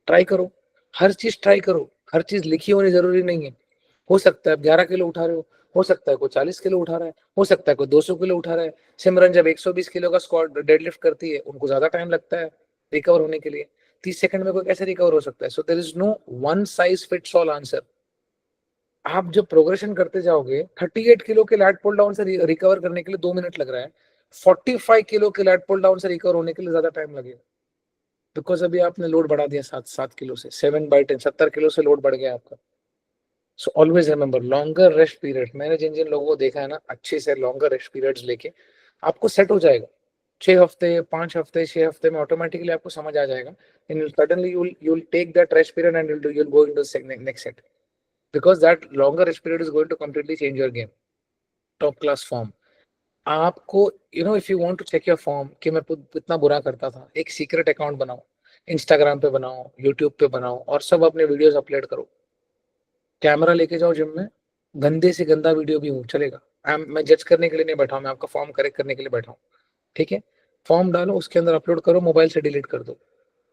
Try करो, हर चीज ट्राई करो, हर चीज लिखी होनी जरूरी नहीं है। हो सकता है आप 11 किलो उठा रहे हो सकता है कोई 40 किलो उठा रहा है, हो सकता है कोई 200 किलो उठा रहा है। सिमरन जब 120 किलो का स्क्वाट डेडलिफ्ट करती है, उनको ज्यादा टाइम लगता है रिकवर होने के लिए। 30 सेकंड में कोई कैसे रिकवर हो सकता है? So there is no one size fits all answer. आप जब प्रोग्रेशन करते जाओगे, 38 किलो के लैट पुल डाउन से रिकवर करने के लिए 2 मिनट लग रहा है, 45 किलो के लैट पुल डाउन से रिकवर होने के लिए ज्यादा टाइम लगेगा। बिकॉज अभी आपने लोड बढ़ा दिया 7 किलो से, 7/10, 70 किलो से लोड बढ़ गया आपका। सो always remember longer rest period. मैंने जिन जिन लोगों को देखा है ना, अच्छे से लॉन्गर रेस्ट पीरियड्स लेके आपको सेट हो जाएगा। 6 हफ्ते, 5 हफ्ते, 6 हफ्ते में ऑटोमेटिकली आपको समझ आ जाएगा। And suddenly you'll take that rest period and you'll go into the next set, because that longer rest period is going to completely change your game। Top class form आपको, if you want to check your form कि मैं इतना बुरा करता था, एक सीक्रेट अकाउंट बनाओ, इंस्टाग्राम पे बनाओ, यूट्यूब पे बनाओ, और सब अपने वीडियोस अपलोड करो। कैमरा लेके जाओ जिम में, गंदे से गंदा वीडियो भी हो चलेगा। मैं जज करने के लिए नहीं बैठा हूं, मैं आपका फॉर्म करेक्ट करने के लिए बैठा हूँ। ठीक है, फॉर्म डालो, उसके अंदर अपलोड करो, मोबाइल से डिलीट कर दो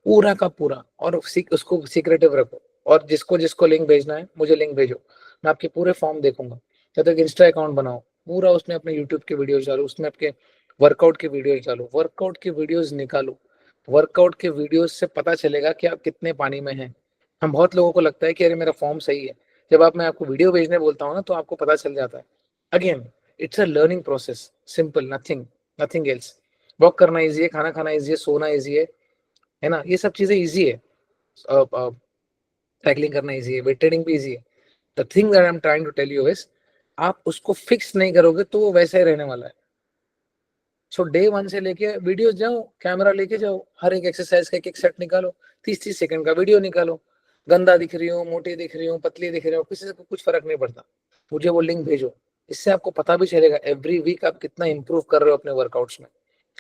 पूरा का पूरा, और उसको सीक्रेटिव रखो। और जिसको जिसको लिंक भेजना है मुझे लिंक भेजो, मैं आपके पूरे फॉर्म देखूंगा। या तो एक इंस्टा अकाउंट बनाओ, पूरा उसमें अपने यूट्यूब के वीडियोस डालो, उसमें आपके वर्कआउट के वीडियोस डालो, वर्कआउट के वीडियोस निकालो। वर्कआउट के वीडियोस से पता चलेगा कि आप कितने पानी में हैं। हम बहुत लोगों को लगता है कि अरे मेरा फॉर्म सही है, जब आप मैं आपको वीडियो भेजने बोलता हूँ ना तो आपको पता चल जाता है। Again it's a learning process, simple, nothing nothing else. Walk करना इजी है, खाना खाना इजी है, सोना इजी है ना, ये सब चीजें इजी है। साइकिलिंग करना इजी है, वेट ट्रेनिंग भी इजी है। The thing that I am trying to tell you is, आप उसको फिक्स नहीं करोगे तो वो वैसा ही रहने वाला है। सो डे वन से लेके वीडियोस जाओ, कैमरा लेके जाओ, हर एक एक्सरसाइज का एक एक सेट निकालो, 30-30 सेकंड का वीडियो निकालो। गंदा दिख रही हो, मोटी दिख रही हो, पतली दिख रही हो, किसी से कुछ फर्क नहीं पड़ता, मुझे वो लिंक भेजो। इससे आपको पता भी चलेगा एवरी वीक आप कितना इंप्रूव कर रहे हो अपने वर्कआउट्स में।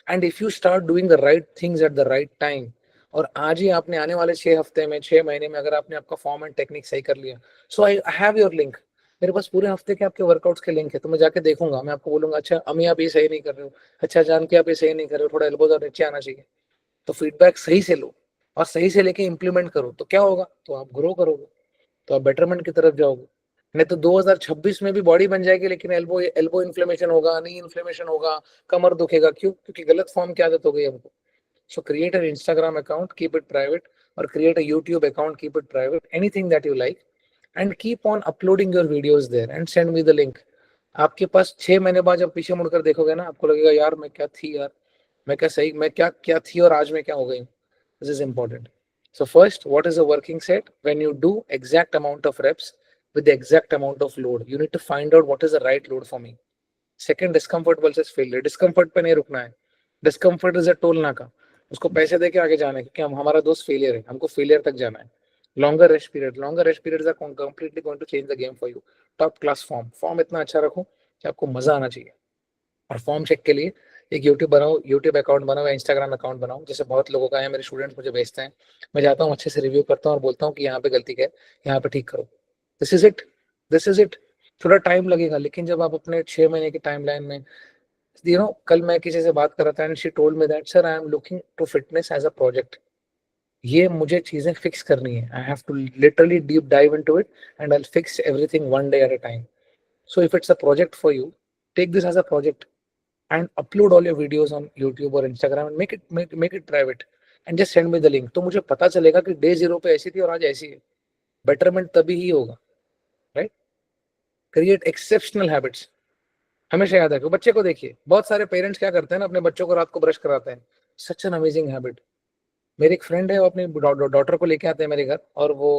And if you start doing the right things at the right time, और आज ही आपने आने वाले 6 हफ्ते में, 6 महीने में अगर आपने आपका फॉर्म एंड टेक्निक सही कर लिया, सो आई हैव योर लिंक। मेरे पास पूरे हफ्ते के आपके वर्कआउट्स के लिंक है, तो मैं जाके देखूंगा, मैं आपको बोलूंगा अच्छा अमी आप ये सही नहीं कर रहे हो, अच्छा जान के आप ये सही नहीं कर रहे हो, थोड़ा एल्बोज और नीचे आना चाहिए। तो फीडबैक सही से लो और सही से लेके इंप्लीमेंट करो, तो क्या होगा, तो आप ग्रो करोगे, तो आप बेटरमेंट की तरफ जाओगे। नहीं तो 2026 में भी बॉडी बन जाएगी लेकिन एल्बो एल्बो इन्फ्लेमेशन होगा, नी इन्फ्लेमेशन होगा, कमर दुखेगा, क्यों? क्योंकि गलत फॉर्म की आदत हो गई हमको। So create an Instagram account, keep it private, or create a YouTube account, keep it private, anything that you like, and keep on uploading your videos there and send me the link. आपके पास 6 महीने बाद जब पीछे मुड़कर देखोगे ना, आपको लगेगा यार मैं क्या थी यार, मैं क्या क्या थी और आज मैं क्या हो गई। This is important. So first, what is a working set? When you do exact amount of reps with the exact amount of load, you need to find out what is the right load for me. Second, discomfort versus failure. Discomfort पे नहीं रुकना है, डिस्कम्फर्ट इज अ टोल नाका, उसको पैसे देके आगे जाना है, क्योंकि हम हमारा दोस्त फेलियर है, हमको फेलियर तक जाना है। Longer rest period, longer rest periods are completely going to change the game for you. Top class form, form इतना अच्छा रखो कि आपको मजा आना चाहिए। और फॉर्म चेक के लिए एक यूट्यूब बनाओ, यूट्यूब अकाउंट बनाओ या इंस्टाग्राम अकाउंट बनाओ, जैसे बहुत लोगों का है, मेरे स्टूडेंट्स मुझे भेजते हैं, मैं जाता हूँ अच्छे से रिव्यू करता हूँ और बोलता हूँ कि यहाँ पे गलती क्या है, यहाँ पे ठीक करो। This is it, this is it. थोड़ा टाइम लगेगा, लेकिन जब आप अपने 6 महीने की टाइमलाइन में, कल मैं किसी से बात कर रहा था and she told me that sir I am looking to fitness as a project, ये मुझे चीजें फिक्स करनी है, I have to literally deep dive into it and I will fix everything one day at a time. So if it's a project for you, take this as a project and upload all your videos on YouTube or Instagram and make it private and just send me the link। तो मुझे पता चलेगा कि डे 0 पे ऐसी थी और आज ऐसी है। बेटरमेंट तभी ही होगा, राइट? Create exceptional habits. हमेशा याद रखो, बच्चे को देखिए, बहुत सारे पेरेंट्स क्या करते हैं ना, अपने बच्चों को रात को ब्रश कराते हैं। Such an amazing habit. मेरी एक फ्रेंड है, वो अपनी डॉटर को लेके आते हैं मेरे घर, और वो,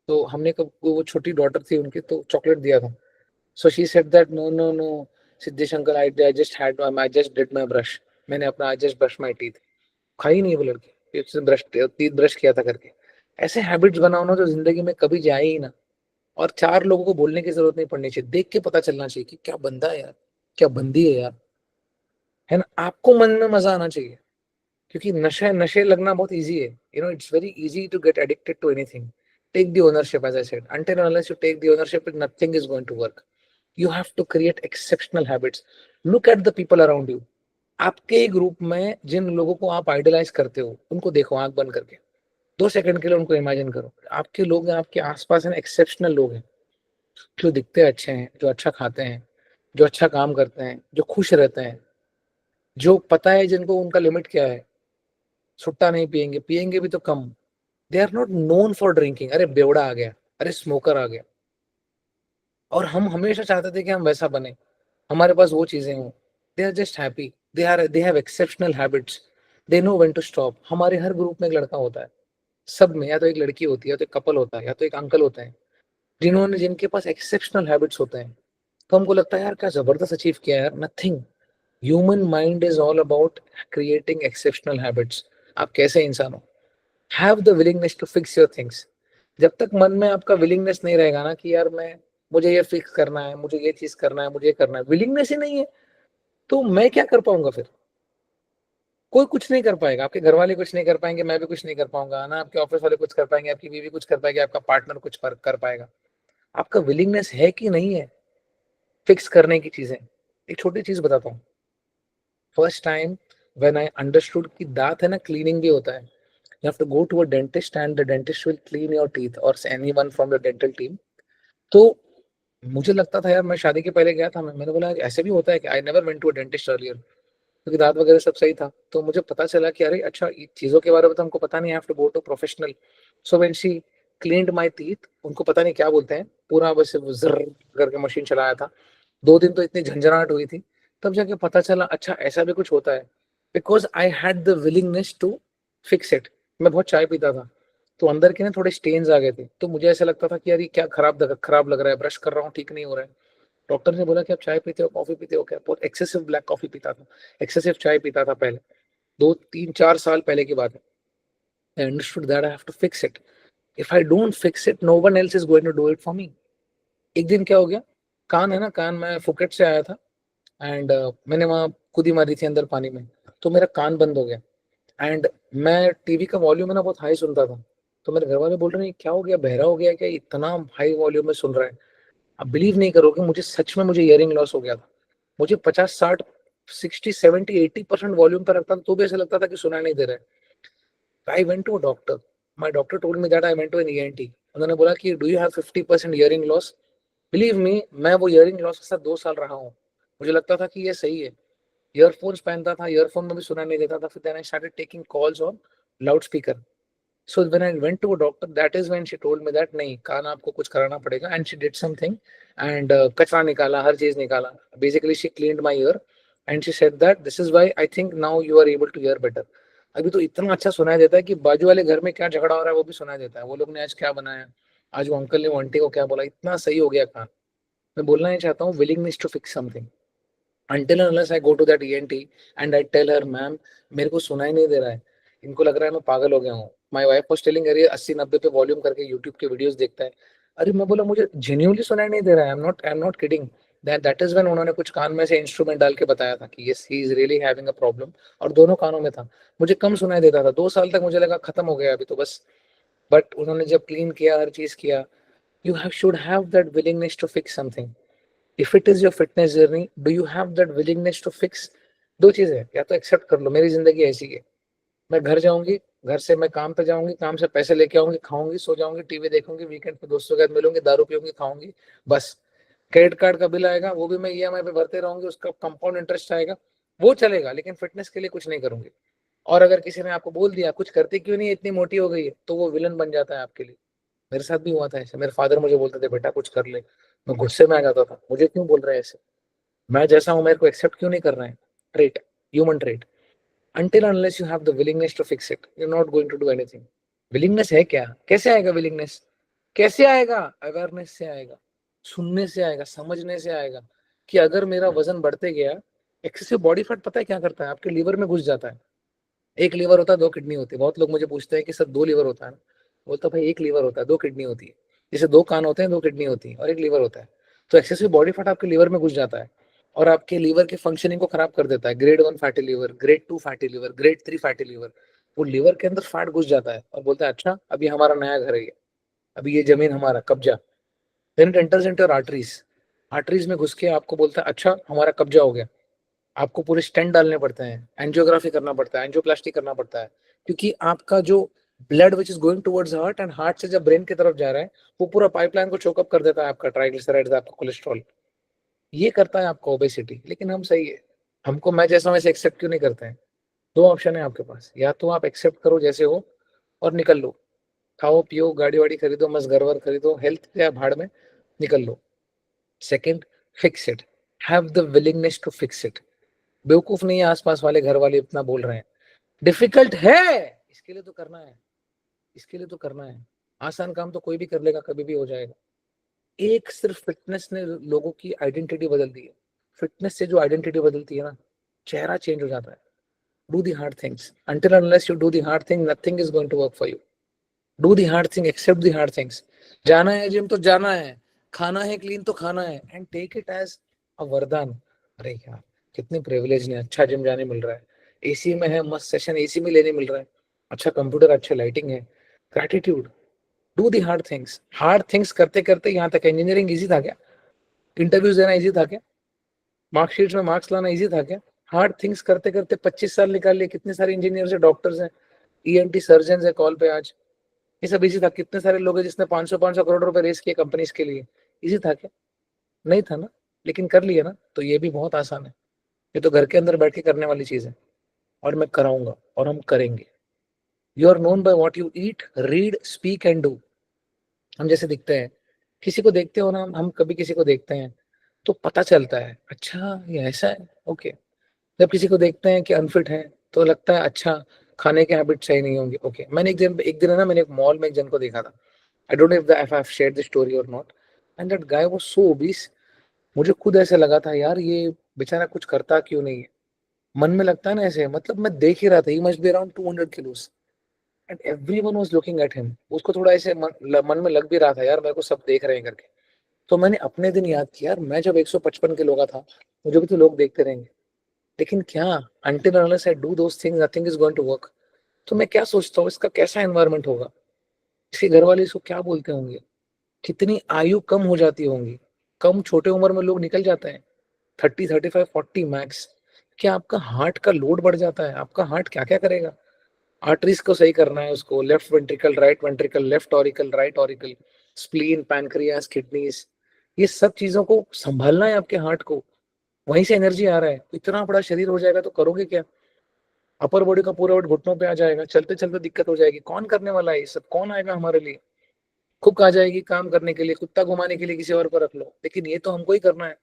तो हमने कब, वो छोटी डॉटर थी उनकी, तो चॉकलेट दिया था। So she said that no no no Siddhesh uncle, I just did my brush, मैंने अपना I just brush my teeth. खाई नहीं वो लड़की, उसने ब्रश टीथ ब्रश किया था करके। ऐसे हैबिट्स बनाओ ना जो जिंदगी में कभी जाए ही ना, और 4 लोगों को बोलने की जरूरत नहीं पड़नी चाहिए, देख के पता चलना चाहिए कि क्या बंदा है यार, क्या बंदी है यार, है ना? आपको मन में मजा आना चाहिए, क्योंकि नशे नशे लगना बहुत इजी है। It's very easy to get addicted to anything. Take the ownership, as I said, until and unless you take the ownership, nothing is going to work. You have to create exceptional habits. Look at the people around you. आपके ग्रुप में जिन लोगों को आप आइडलाइज करते हो, उनको देखो आंख बंद करके, 2 सेकंड के लिए उनको इमेजिन करो। आपके लोग हैं, आपके आसपास हैं, एक्सेप्शनल लोग हैं, जो दिखते अच्छे हैं, जो अच्छा खाते हैं, जो अच्छा काम करते हैं, जो खुश रहते हैं, जो पता है जिनको उनका लिमिट क्या है, सुट्टा नहीं पिएंगे, पिएंगे भी तो कम। They are not known for drinking, अरे बेवड़ा आ गया, अरे स्मोकर आ गया, और हम हमेशा चाहते थे कि हम वैसा बने, हमारे पास वो चीजें हों। They are just happy, they have exceptional habits, they know when to stop. हमारे हर ग्रुप में एक लड़का होता है, सब में या तो एक लड़की होती है, या तो एक कपल होता है, या तो एक अंकल होते हैं, जिनके पास एक्सेप्शनल हैबिट्स होते हैं। तो हमको लगता है यार क्या जबरदस्त अचीव किया है यार, nothing. Human mind is all about creating exceptional habits. आप कैसे इंसान हो, have the willingness to fix your things. जब तक मन में आपका विलिंगनेस नहीं रहेगा ना कि यार मैं, मुझे ये फिक्स करना है, मुझे ये चीज करना है, मुझे ये करना है, विलिंगनेस ही नहीं है, तो मैं क्या कर पाऊंगा फिर? कोई कुछ नहीं कर पाएगा, आपके घर वाले कुछ नहीं कर पाएंगे, मैं भी कुछ नहीं कर पाऊंगा ना, आपके ऑफिस वाले कुछ कर पाएंगे, आपकी बीवी कुछ कर पाएगी, आपका पार्टनर कुछ कर पाएगा। आपका विलिंगनेस है कि नहीं है फिक्स करने की चीजें। एक छोटी चीज बताता हूँ। First time when I understood कि दांत है ना, क्लीनिंग भी होता है। You have to go to a dentist and the dentist will clean your teeth or anyone from your dental team. तो मुझे लगता था यार, मैं शादी के पहले गया था, मैंने बोला ऐसे भी होता है कि I never went to a dentist earlier, क्योंकि दांत वगैरह सब सही था। तो मुझे पता चला कि अरे अच्छा, ये चीजों के बारे में तो हमको पता नहीं, I have to go to professional. So when she cleaned my teeth, उनको पता नहीं क्या बोलते हैं, पूरा बस जर करके मशीन चलाया था। 2 दिन तो इतनी झंझनाहट हुई थी, तब जाके पता चला अच्छा ऐसा भी कुछ होता है। Because I had the willingness to fix it. मैं बहुत चाय पीता था, तो अंदर के ना थोड़े स्टेन्स आ गए थे, तो मुझे ऐसा लगता था कि यार ये क्या खराब लग रहा है, ब्रश कर रहा हूँ ठीक नहीं हो रहा है। डॉक्टर ने बोला कि आप चाय पीते हो, कॉफी पीते हो क्या? बहुत एक्सेसिव ब्लैक कॉफी पीता था, एक्सेसिव चाय पीता था पहले, 2 3 4 साल पहले की बात है। I understood that I have to fix it. If I don't fix it, no one else is going to do it for me. एक दिन क्या हो गया, कान है ना, कान, मैं फुकेट से आया था एंड मैंने वहाँ कूदी मारी थी अंदर पानी में, तो मेरा कान बंद हो गया। एंड मैं टीवी का वॉल्यूम है ना बहुत हाई सुनता था, तो मेरे घर वाले बोल रहे हैं क्या हो गया, बहरा हो गया क्या, इतना हाई वॉल्यूम में सुन रहा है। आप बिलीव नहीं करोगे, मुझे सच में मुझे इयरिंग लॉस हो गया था। मुझे 50 60 60 70 80% वॉल्यूम पर रखता था, तो भी ऐसा लगता था कि सुनाई नहीं दे रहा है। I went to a doctor, my doctor told me that I went to an ENT. उन्होंने बोला कि do you have 50% hearing loss? Believe me, मैं वो इयरिंग लॉस के साथ 2 साल रहा हूँ। मुझे लगता था कि ये सही है, ईयरफोन्स पहनता था, ईयरफोन में भी सुनाई नहीं देता था। फिर then I started taking calls on loud speaker. So when I went to a doctor, that is when she told me that नहीं, कान आपको कुछ कराना पड़ेगा, and she did something and कचरा निकाला, हर चीज निकाला। Basically she cleaned my ear and she said that this is why I think now you are able to hear better। अभी तो इतना अच्छा सुनाई देता है कि बाजू वाले घर में क्या झगड़ा हो रहा है वो भी सुनाई देता है, वो लोग ने आज क्या बनाया, आज वो अंकल ने वो आंटी को क्या बोला, इतना सही हो गया कान। मैं बोलना ही चाहता हूँ, willingness to fix something। until and unless I go to that ENT and I tell her, ma'am मेरे को सुनाई नहीं दे रहा है, इनको लग रहा है मैं पागल हो गया हूँ। माय वाइफ वाज टेलिंग, अरे 80 90 पे वॉल्यूम करके यूट्यूब के वीडियोस देखता है। अरे मैं बोला मुझे जेन्युइनली सुनाई नहीं दे रहा है, आई am not kidding. That is when उन्होंने कुछ कान में से इंस्ट्रूमेंट डाल के बताया था कि yes he is really having a problem, और दोनों कानों में था। मुझे कम सुनाई देता था, 2 साल तक मुझे लगा खत्म हो गया अभी तो बस। बट उन्होंने जब क्लीन किया, हर चीज किया, you have should have that willingness to fix something. If it is your fitness journey, do you have that willingness to fix? दो चीजें हैं, या तो एक्सेप्ट कर लो मेरी जिंदगी ऐसी है, मैं घर जाऊंगी, घर से मैं काम पे जाऊंगी, काम से पैसे लेके आऊंगी, खाऊंगी, सो जाऊंगी, टीवी देखूंगी, वीकेंड पे दोस्तों के साथ मिलूंगी, दारू पीऊंगी, खाऊंगी, बस। क्रेडिट कार्ड का बिल आएगा, वो भी मैं ईएमआई पे भरते रहूंगी, उसका कंपाउंड इंटरेस्ट आएगा, वो चलेगा, लेकिन फिटनेस के लिए कुछ नहीं करूंगी। और अगर किसी ने आपको बोल दिया कुछ करते क्यों नहीं, इतनी मोटी हो गई है, तो वो विलन बन जाता है आपके लिए। मेरे साथ भी हुआ था ऐसे, मेरे फादर मुझे बोलते थे बेटा कुछ कर ले, मैं गुस्से में आ जाता था, मुझे क्यों बोल रहे हैं ऐसे, मैं जैसा हूं मेरे को एक्सेप्ट क्यों नहीं कर रहे हैं। Trait, human trait. until unless you have the willingness to fix it, you're not going to do anything। Willingness है क्या, कैसे आएगा विलिंगनेस? कैसे आएगा? अवेयरनेस से आएगा, सुनने से आएगा, समझने से आएगा कि अगर मेरा वजन बढ़ते गया, एक्सेसिव बॉडी फैट पता है क्या करता है, आपके लीवर में घुस जाता है। एक लीवर होता है, 2 किडनी होती है। बहुत लोग मुझे पूछते हैं कि सर 2 लीवर होता है ना, बोलता भाई एक लीवर होता है, 2 किडनी होती है। जैसे 2 कान होते हैं, 2 किडनी होती है और एक लीवर होता है। तो एक्सेसिव बॉडी फैट आपके लीवर में घुस जाता है और आपके लीवर के फंक्शनिंग को खराब कर देता है। Grade 1 fatty liver, grade 2 fatty liver, grade 3 fatty liver. वो लीवर के अंदर फैट घुस जाता है और बोलता है अच्छा अभी हमारा नया घर है ये, अभी ये जमीन हमारा कब्जा। Then it enters into your arteries, arteries में घुस के आपको बोलता है अच्छा हमारा कब्जा हो गया। आपको पूरे स्टेंट डालने पड़ते हैं, एंजियोग्राफी करना पड़ता है, एंजियोप्लास्टी करना पड़ता है, क्योंकि आपका जो blood which is going towards heart and heart से जब ब्रेन की तरफ जा रहा है, वो पूरा पाइपलाइन को चोकअप कर देता है, आपका ट्राइग्लिसराइड्स, आपका कोलेस्ट्रॉल, ये करता है आपका ओबेसिटी। लेकिन हम सही है, हमको मैं जैसा हूं वैसे एक्सेप्ट क्यों नहीं करते हैं? 2 ऑप्शन है आपके पास, या तो आप एक्सेप्ट करो जैसे हो और निकल लो, खाओ पियो, गाड़ी वाड़ी खरीदो, मस्त घर वर खरीदो, हेल्थ या भाड़ में, निकल लो। Second, fix it, have the willingness to fix it. बेवकूफ नहीं है आसपास वाले, घर वाले इतना बोल रहे हैं, डिफिकल्ट है, इसके लिए तो करना है, इसके लिए तो करना है। आसान काम तो कोई भी कर लेगा, कभी भी हो जाएगा। एक सिर्फ फिटनेस ने लोगों की आइडेंटिटी बदल दी है। फिटनेस से जो आइडेंटिटी बदलती है ना, चेहरा चेंज हो जाता है। Do the hard things, until unless you do the hard thing nothing is going to work for you। Do the hard thing, accept the hard things. जाना है जिम तो जाना है, खाना है क्लीन तो खाना है, and take it as a वरदान। अरे यार कितनी प्रिविलेज ने, अच्छा जिम जाने मिल रहा है, एसी में है, मस्त सेशन एसी में लेने मिल रहा है, अच्छा कंप्यूटर, अच्छा लाइटिंग है, gratitude. Do the hard things. Hard things करते करते यहाँ तक इंजीनियरिंग इजी था क्या? इंटरव्यूज देना इजी था क्या? मार्कशीट में मार्क्स लाना इजी था क्या? हार्ड थिंग्स करते करते 25 साल निकाल लिए, कितने सारे इंजीनियर्स है, डॉक्टर्स हैं, ईएनटी सर्जन है कॉल पे आज, ये सब इजी था? कितने सारे लोग हैं जिसने 500 500 करोड़ रुपए रेस किए कंपनीज के लिए, इजी था क्या? नहीं था ना, लेकिन कर लिया ना, तो ये भी बहुत आसान है। ये तो घर के अंदर बैठ के करने वाली चीज है, और मैं कराऊंगा और हम करेंगे। You are known by what you eat, read, speak and do. हम जैसे दिखते हैं, किसी को देखते हो ना, हम कभी किसी को देखते हैं तो पता चलता है, अच्छा ये ऐसा है, ओके। जब किसी को देखते हैं कि अनफिट है, तो लगता है अच्छा खाने के हैबिट सही नहीं होंगे, ओके। मैंने एक दिन है ना, मैंने एक मॉल में एक जन को देखा था। I don't know if I have shared the story or not. And that guy was so obese. मुझे खुद ऐसे लगा था, यार ये बेचारा कुछ करता क्यों नहीं है। मन में लगता है ना ऐसे, मतलब मैं देख ही रहा था, he must be around 200 किलोस and everyone was looking at him. उसको थोड़ा ऐसे मन में लग भी रहा था, यार मेरे को सब देख रहे हैं करके। तो मैंने अपने दिन याद किया, यार मैं जब 155 किलो का था, मुझे भी तो लोग देखते रहेंगे। लेकिन क्या, until unless I do those things, nothing is going to work। तो मैं क्या सोचता हूँ, इसका कैसा एनवायरनमेंट होगा, इसके घर वाले इसको क्या बोलते होंगे, कितनी आयु कम हो जाती होंगी। कम छोटे उम्र में लोग निकल जाते हैं, 30, 35, 40 मैक्स। क्या आपका हार्ट का लोड बढ़ जाता है, आपका हार्ट क्या क्या करेगा। आर्टरीज को सही करना है उसको, left ventricle, right ventricle, left auricle, right auricle, spleen, pancreas, kidneys, ये सब चीजों को संभालना है आपके हार्ट को। वहीं से एनर्जी आ रहा है। इतना बड़ा शरीर हो जाएगा तो करोगे क्या। अपर बॉडी का पूरा वेट घुटनों पे आ जाएगा, चलते चलते दिक्कत हो जाएगी। कौन करने वाला है ये सब, कौन आएगा हमारे लिए। कुक आ जाएगी काम करने के लिए, कुत्ता घुमाने के लिए किसी और को रख लो, लेकिन ये तो हमको ही करना है।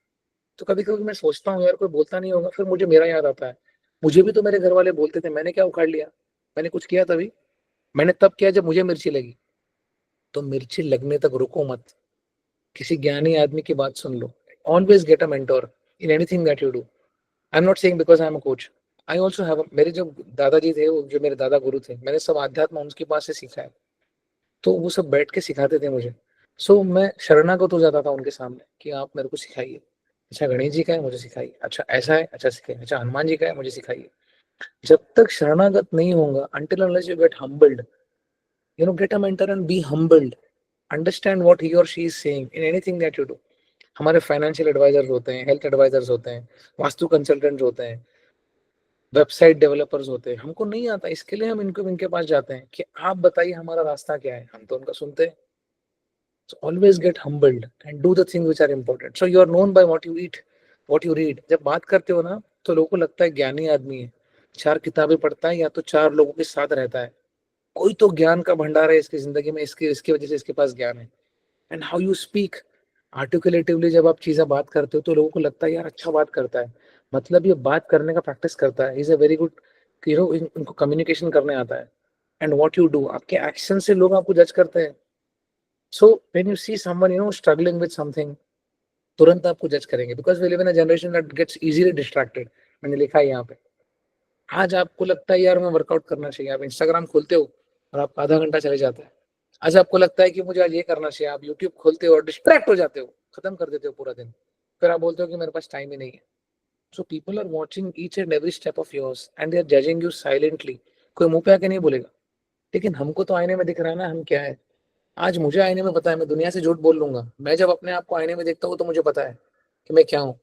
तो कभी कभी मैं सोचता हूँ, यार कोई बोलता नहीं होगा, फिर मुझे मेरा याद आता है। मुझे भी तो मेरे घर वाले बोलते थे, मैंने क्या उखाड़ लिया। मैंने कुछ किया तभी, मैंने तब किया जब मुझे मिर्ची लगी। तो मिर्ची लगने तक रुको मत, किसी ज्ञानी आदमी की बात सुन लो। Always get a mentor in anything that you do. I am not saying because I am a coach. I also have, मेरे जो दादाजी थे, वो जो मेरे दादा गुरु थे, मैंने सब आध्यात्म उनके पास से सीखा है। तो वो सब बैठ के सिखाते थे मुझे। सो मैं शरणागत हो जाता था उनके सामने कि आप मेरे को सिखाइए। अच्छा गणेश जी का है, मुझे सिखाइए। अच्छा ऐसा है, अच्छा सिखाइए। अच्छा हनुमान जी का है, मुझे सिखाइए। जब तक शरणागत नहीं होगा, until unless you get humbled, get a mentor and be humbled, understand what he or she is saying in anything that you do। हमारे फाइनेंशियल एडवाइजर्स होते हैं, हेल्थ एडवाइजर्स होते हैं, वास्तु कंसल्टेंट्स होते हैं, वेबसाइट डेवलपर्स होते हैं। हमको नहीं आता, इसके लिए हम इनके पास जाते हैं कि आप बताइए हमारा रास्ता क्या है। हम तो उनका सुनते हैं। So always get humbled and do the things which are important। So you are known by what you eat, what you read। जब बात करते हो ना, तो लोगों को लगता है ज्ञानी आदमी है, 4 किताबें पढ़ता है या तो 4 लोगों के साथ रहता है। कोई तो ज्ञान का भंडार है इसकी जिंदगी में, इसकी इसकी वजह से इसके पास ज्ञान है। एंड हाउ यू स्पीक आर्टिकुलेटिवली, जब आप चीजें बात करते हो तो लोगों को लगता है यार अच्छा बात करता है, मतलब ये बात करने का प्रैक्टिस करता है, इज अ वेरी गुड, इनको कम्युनिकेशन करने आता है। एंड व्हाट यू डू, आपके एक्शन से लोग आपको जज करते हैं। So when you see someone struggling with something, तुरंत आपको जज करेंगे, because we live in a generation that gets easily distracted. मैंने लिखा है यहाँ पे। आज आपको लगता है यार मैं वर्कआउट करना चाहिए, आप इंस्टाग्राम खोलते हो और आपका आधा घंटा चले जाता है। आज आपको लगता है कि मुझे आज ये करना चाहिए, आप यूट्यूब खोलते हो और डिस्ट्रैक्ट हो जाते हो, खत्म कर देते हो पूरा दिन। फिर आप बोलते हो कि मेरे पास टाइम ही नहीं है। So people are watching each and every step of yours and they are judging you silently. कोई मुंह पे आके नहीं बोलेगा, लेकिन हमको तो आईने में दिख रहा है ना हम क्या है। आज मुझे आईने में पता है, मैं दुनिया से झूठ बोल लूंगा। मैं जब अपने आप को आईने में देखता हूँ तो मुझे पता है कि मैं क्या हूँ।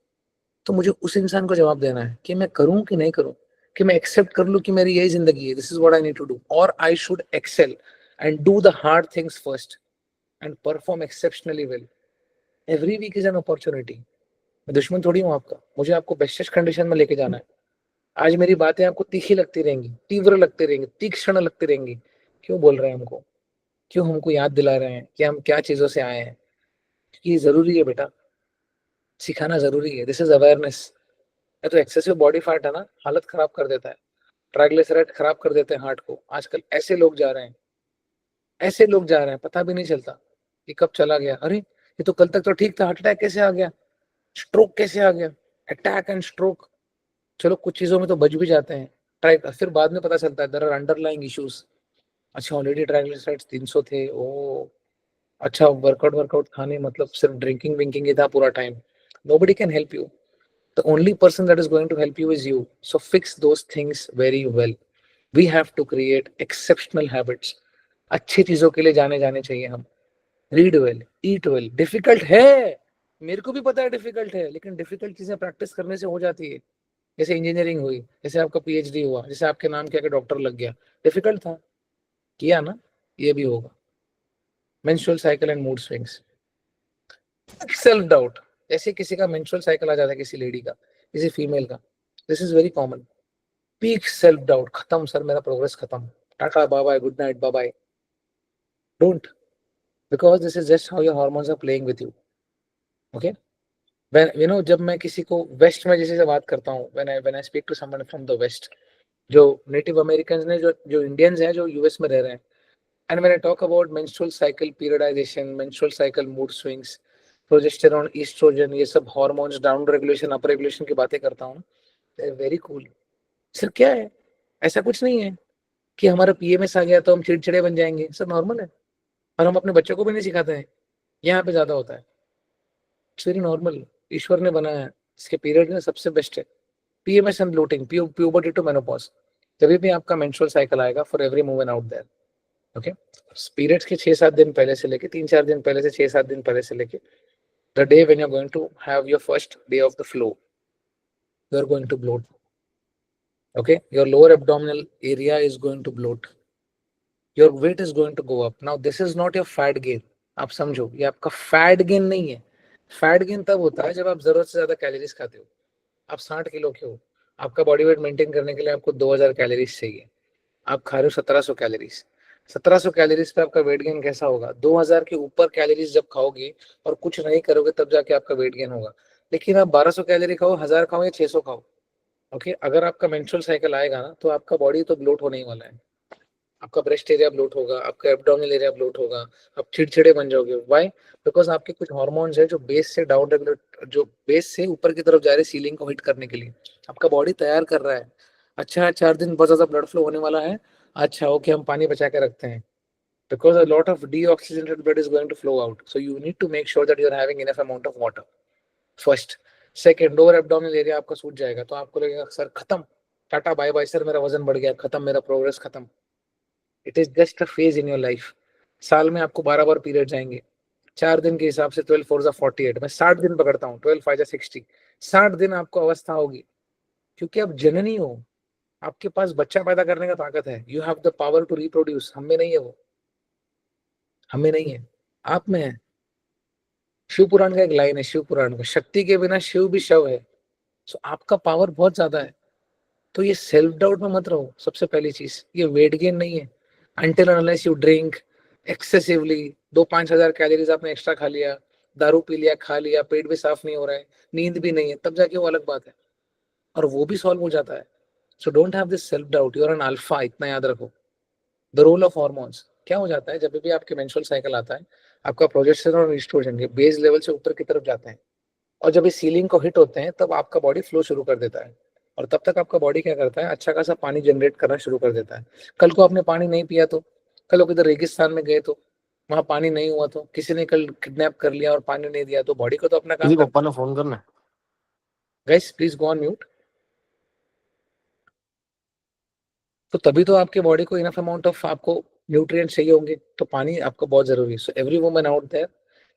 तो मुझे उस इंसान को जवाब देना है कि मैं करूं कि नहीं करूं, कि मैं एक्सेप्ट कर लूं कि मेरी यही जिंदगी है, this is what I need to do, और I should excel and do the hard things first and perform exceptionally well. Every week is an opportunity. मैं दुश्मन थोड़ी हूँ आपका, मुझे आपको बेस्ट कंडीशन में लेके जाना है। आज मेरी बातें आपको तीखी लगती रहेंगी, तीव्र लगती रहेंगी, तीक्ष्ण लगती रहेंगी। क्यों बोल रहे हैं हमको, क्यों हमको याद दिला रहे हैं कि हम क्या चीजों से आए हैं। क्योंकि ये जरूरी है बेटा, सिखाना जरूरी है। This is awareness. ये तो एक्सेसिव बॉडी फैट है ना, हालत खराब कर देता है। ट्राइग्लिसराइड खराब कर देते हैं हार्ट को। आजकल ऐसे लोग जा रहे हैं, ऐसे लोग जा रहे हैं, पता भी नहीं चलता कि कब चला गया। अरे ये तो कल तक तो ठीक था, हार्ट अटैक कैसे आ गया, स्ट्रोक कैसे आ गया। अटैक एंड स्ट्रोक, चलो कुछ चीजों में तो बच भी जाते हैं, ट्राई, फिर बाद में पता चलता है देयर आर अंडरलाइंग इश्यूज। अच्छा ऑलरेडी ट्राइग्लिसराइड्स 300 थे, ओ अच्छा वर्कआउट वर्कआउट खाने, मतलब सिर्फ ड्रिंकिंग विंकिंग ही था पूरा time. Nobody can help you. The only person that is going to help you is you. So fix those things very well. We have to create exceptional habits। अच्छी चीजों के लिए जाने चाहिए हम। रीड वेल, ईट वेल। डिफिकल्ट है, मेरे को भी पता है डिफिकल्ट है, लेकिन डिफिकल्ट चीजें प्रैक्टिस करने से हो जाती है। जैसे इंजीनियरिंग हुई, जैसे आपका पीएचडी हुआ, जैसे आपके नाम के आगे डॉक्टर लग गया, डिफिकल्ट था, किया ना। ये भी होगा। Menstrual cycle and mood swings, self doubt. ऐसे किसी का मेंस्ट्रुअल साइकिल आ जाता है, किसी लेडी का, किसी फीमेल का, this is very common. Peak self doubt, खत्म सर, मेरा प्रोग्रेस खत्म, tata bye bye, good night bye bye, don't, because this is just how your hormones are playing with you. Okay, when you know, जब मैं किसी को वेस्ट में जैसे से बात करता हूँ, when I speak to someone from the west, जो नेटिव अमेरिकन ने, जो जो इंडियंस हैं जो यूएस में रह रहे हैं, and when I talk about menstrual cycle periodization, menstrual cycle mood swings, progesterone, estrogen, ये सब hormones, down regulation, up regulation की बातें करता हूँ, they are very cool. Sir क्या है, ऐसा कुछ नहीं है कि हमारा पीएमएस आ गया तो हम चिड़चिड़े बन जाएंगे, सब नॉर्मल है, और हम अपने बच्चों को भी नहीं सिखाते हैं, यहाँ पे ज्यादा होता है। इट्स वेरी नॉर्मल, ईश्वर ने बनाया है, इसके पीरियड में सबसे बेस्ट है PMS and bloating, puberty to menopause. जब भी आपका मेंस्ट्रुअल साइकिल आएगा, for every woman out there, okay, periods के 6-7 दिन पहले से लेके, 3-4 दिन पहले से, 6-7 दिन पहले से लेके, the day when you are going to have your first day of the flow, you are going to bloat, okay, your lower abdominal area is going to bloat, your weight is going to go up. Now this is not your fat gain, आप समझो, ये आपका फैट गेन नहीं है। फैट गेन तब होता है जब आप जरूरत से ज्यादा कैलोरीज खाते हो। आप 60 किलो के हो, आपका बॉडी वेट मेंटेन करने के लिए आपको 2000 कैलोरीज चाहिए, आप खा रहे हो 1700 कैलोरीज। 1700 कैलोरीज पे आपका वेट गेन कैसा होगा? 2000 के ऊपर कैलोरीज जब खाओगे और कुछ नहीं करोगे तब जाके आपका वेट गेन होगा। लेकिन आप 1200 कैलोरी खाओ, 1000 खाओ या 600 खाओ, ओके, अगर आपका मेंस्ट्रुअल साइकिल आएगा ना, तो आपका बॉडी तो ब्लोट होने ही वाला है। आपका ब्रेस्ट एरिया ब्लोट होगा, आपका एब्डोमिनल एरिया ब्लोट होगा, आप चिड़चिड़े बन जाओगे। व्हाई? बिकॉज आपके कुछ हार्मोन्स है जो बेस से डाउन रेगुलेट, जो बेस से ऊपर की तरफ जा रहे हैं सीलिंग को हिट करने के लिए, आपका बॉडी तैयार कर रहा है। अच्छा, 4 दिन बहुत ज्यादा ब्लड फ्लो होने वाला है, अच्छा ओके, हम पानी बचा के रखते हैं, because a lot of deoxygenated blood is going to flow out, so you need to make sure that you are having enough amount of water first. Second, lower abdominal area आपका सूज जाएगा, तो आपको लगेगा सर खत्म, टाटा बाय बाय सर, मेरा वजन बढ़ गया, खत्म, मेरा प्रोग्रेस खत्म। It is just a phase in your life. साल में आपको 12 बार पीरियड जाएंगे, 4 दिन के हिसाब से 12 4 48, मैं 60 दिन पकड़ता हूँ, 12 5 60, 60 दिन आपको अवस्था होगी, क्योंकि आप जननी हो, आपके पास बच्चा पैदा करने का ताकत है, you have the power to reproduce. हमें नहीं है वो, हमें नहीं है, आप में है। शिव पुराण का एक लाइन है, शिव पुराण का, शक्ति के बिना शिव भी शव है। सो आपका पावर बहुत ज्यादा है, तो ये सेल्फ डाउट में मत रहो। सबसे पहली चीज, ये वेट गेन नहीं है। Until unless you drink excessively, 2-5 हजार कैलोरीज आपने एक्स्ट्रा खा लिया, दारू पी लिया, खा लिया, पेट भी साफ नहीं हो रहा है, नींद भी नहीं है, तब जाके वो अलग बात है, और वो भी सॉल्व हो जाता है। So don't have this self doubt, you are an alpha, इतना याद रखो। द रोल ऑफ हॉर्मोन्स क्या हो जाता है, जब भी आपके मेंस्ट्रुअल साइकिल आता है, आपका प्रोजेस्टेरॉन और एस्ट्रोजन के बेस लेवल से ऊपर की तरफ जाते हैं, और जब ये सीलिंग को हिट होते हैं तब आपका बॉडी फ्लो शुरू कर देता है, और तब तक आपका बॉडी क्या करता है, अच्छा खासा पानी जनरेट करना शुरू कर देता है। कल को आपने पानी नहीं पिया तो, कल को किधर रेगिस्तान में गए तो, वहां पानी नहीं हुआ तो, किसी ने कल किडनैप कर लिया और पानी नहीं दिया तो, बॉडी को तो अपना काम किसी करना। पप्पा ने फोन करना है। Guys please go on mute. तो तभी तो आपके बॉडी को इनफ अमाउंट ऑफ आपको न्यूट्रिएंट चाहिए होंगे, तो पानी आपको बहुत जरूरी है। So every woman out there,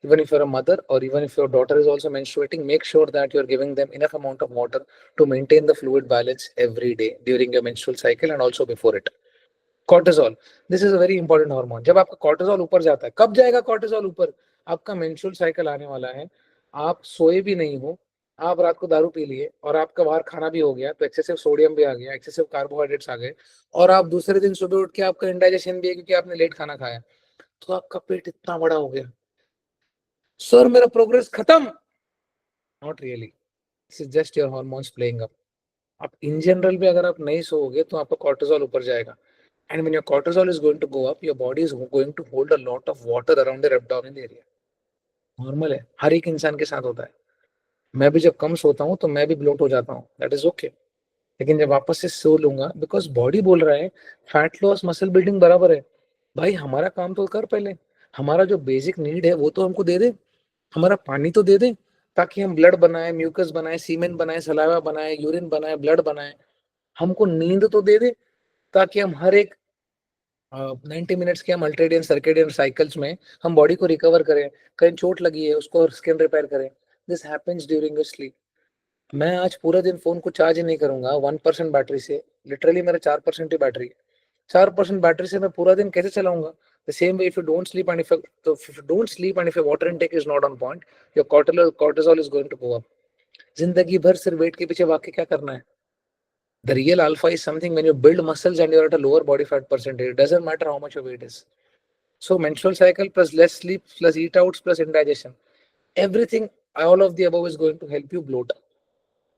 even if you're a mother or even if your daughter is also menstruating, make sure that you're giving them enough amount of water to maintain the fluid balance every day during your menstrual cycle and also before it. Cortisol, this is a very important hormone. जब आपका cortisol ऊपर जाता है, कब जाएगा cortisol ऊपर? आपका menstrual cycle आने वाला है, आप सोए भी नहीं हो, आप रात को दारू पी लिए, और आपका बाहर खाना भी हो गया, तो एक्सेसिव सोडियम भी आ गया, एक्सेसिव कार्बोहाइड्रेट्स आ गए, और आप दूसरे दिन सुबह उठ के आपका इंडाइजेशन भी है क्योंकि आपने लेट खाना खाया, तो आपका पेट इतना बड़ा हो गया, सर मेरा प्रोग्रेस खत्म। Not really, this is just your hormones playing up. आप इन जनरल भी अगर आप नहीं सोओगे तो आपका कॉर्टिसोल ऊपर जाएगा, and when your cortisol is going to go up, your body is going to hold a lot of water around your abdominal area. Normal है, हर एक इंसान के साथ होता है। मैं भी जब कम सोता हूँ तो मैं भी ब्लोट हो जाता हूँ, दैट इज ओके। लेकिन जब वापस से सो लूंगा, बिकॉज बॉडी बोल रहा है फैट लॉस मसल बिल्डिंग बराबर है, भाई हमारा काम तो कर पहले, हमारा जो बेसिक नीड है वो तो हमको दे दे, हमारा पानी तो दे दे, ताकि हम ब्लड बनाए, म्यूकस बनाए, सीमेन बनाए, सलाइवा बनाए, यूरिन बनाए, ब्लड बनाए। हमको नींद तो दे दे, ताकि हम हर एक 90 मिनट्स के हम अल्ट्रेडियन सर्केडियन साइकिल्स में हम बॉडी को रिकवर करें, कहीं चोट लगी है उसको स्किन रिपेयर करें। This happens during your sleep. मैं आज पूरा दिन फोन को चार्ज ही नहीं करूंगा 1% बैटरी से, लिटरली मेरा 4% ही बैटरी है, 4% बैटरी से मैं पूरा दिन कैसे चलाऊंगा? The same way, if you don't sleep and if your water intake is not on point, your cortisol is going to go up. जिंदगी भर सिर्फ वेट के पीछे भाग के क्या करना है? The real alpha is something when you build muscles and you're at a lower body fat percentage. It doesn't matter how much your weight is. So menstrual cycle plus less sleep plus eat outs plus indigestion, everything, all of the above is going to help you bloat.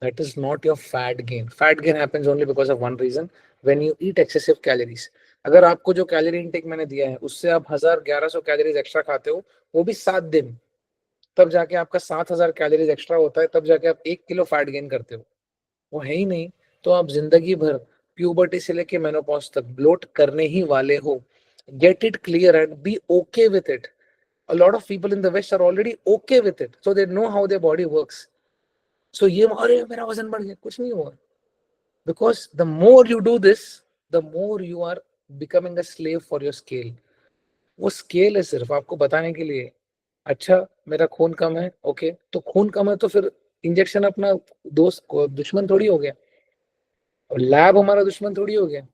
That is not your fat gain. Fat gain happens only because of one reason, when you eat excessive calories. अगर आपको जो कैलोरी इनटेक मैंने दिया है उससे आप 1000-1100 कैलोरीज एक्स्ट्रा खाते हो, वो भी 7 दिन, तब जाके आपका 7000 कैलोरीज एक्स्ट्रा होता है, तब जाके आप 1 किलो फैट गेन करते हो. वो है ही नहीं, तो आप जिंदगी भर प्यूबर्टी से लेके मेनोपॉज तक ब्लोट करने ही वाले हो. Get it clear and be okay with it. A lot of people in the West are already okay with it, so they know how their body works. So ये अरे मेरा वजन बढ़ गया, कुछ नहीं हुआ. Because the more you do this, the more you are becoming a slave for your scale. वो स्केल है सिर्फ आपको बताने के लिए. अच्छा मेरा खून कम है, ओके, तो खून कम है तो फिर इंजेक्शन अपना दोस्त को दुश्मन थोड़ी हो गया, और लैब हमारा दुश्मन थोड़ी हो गया.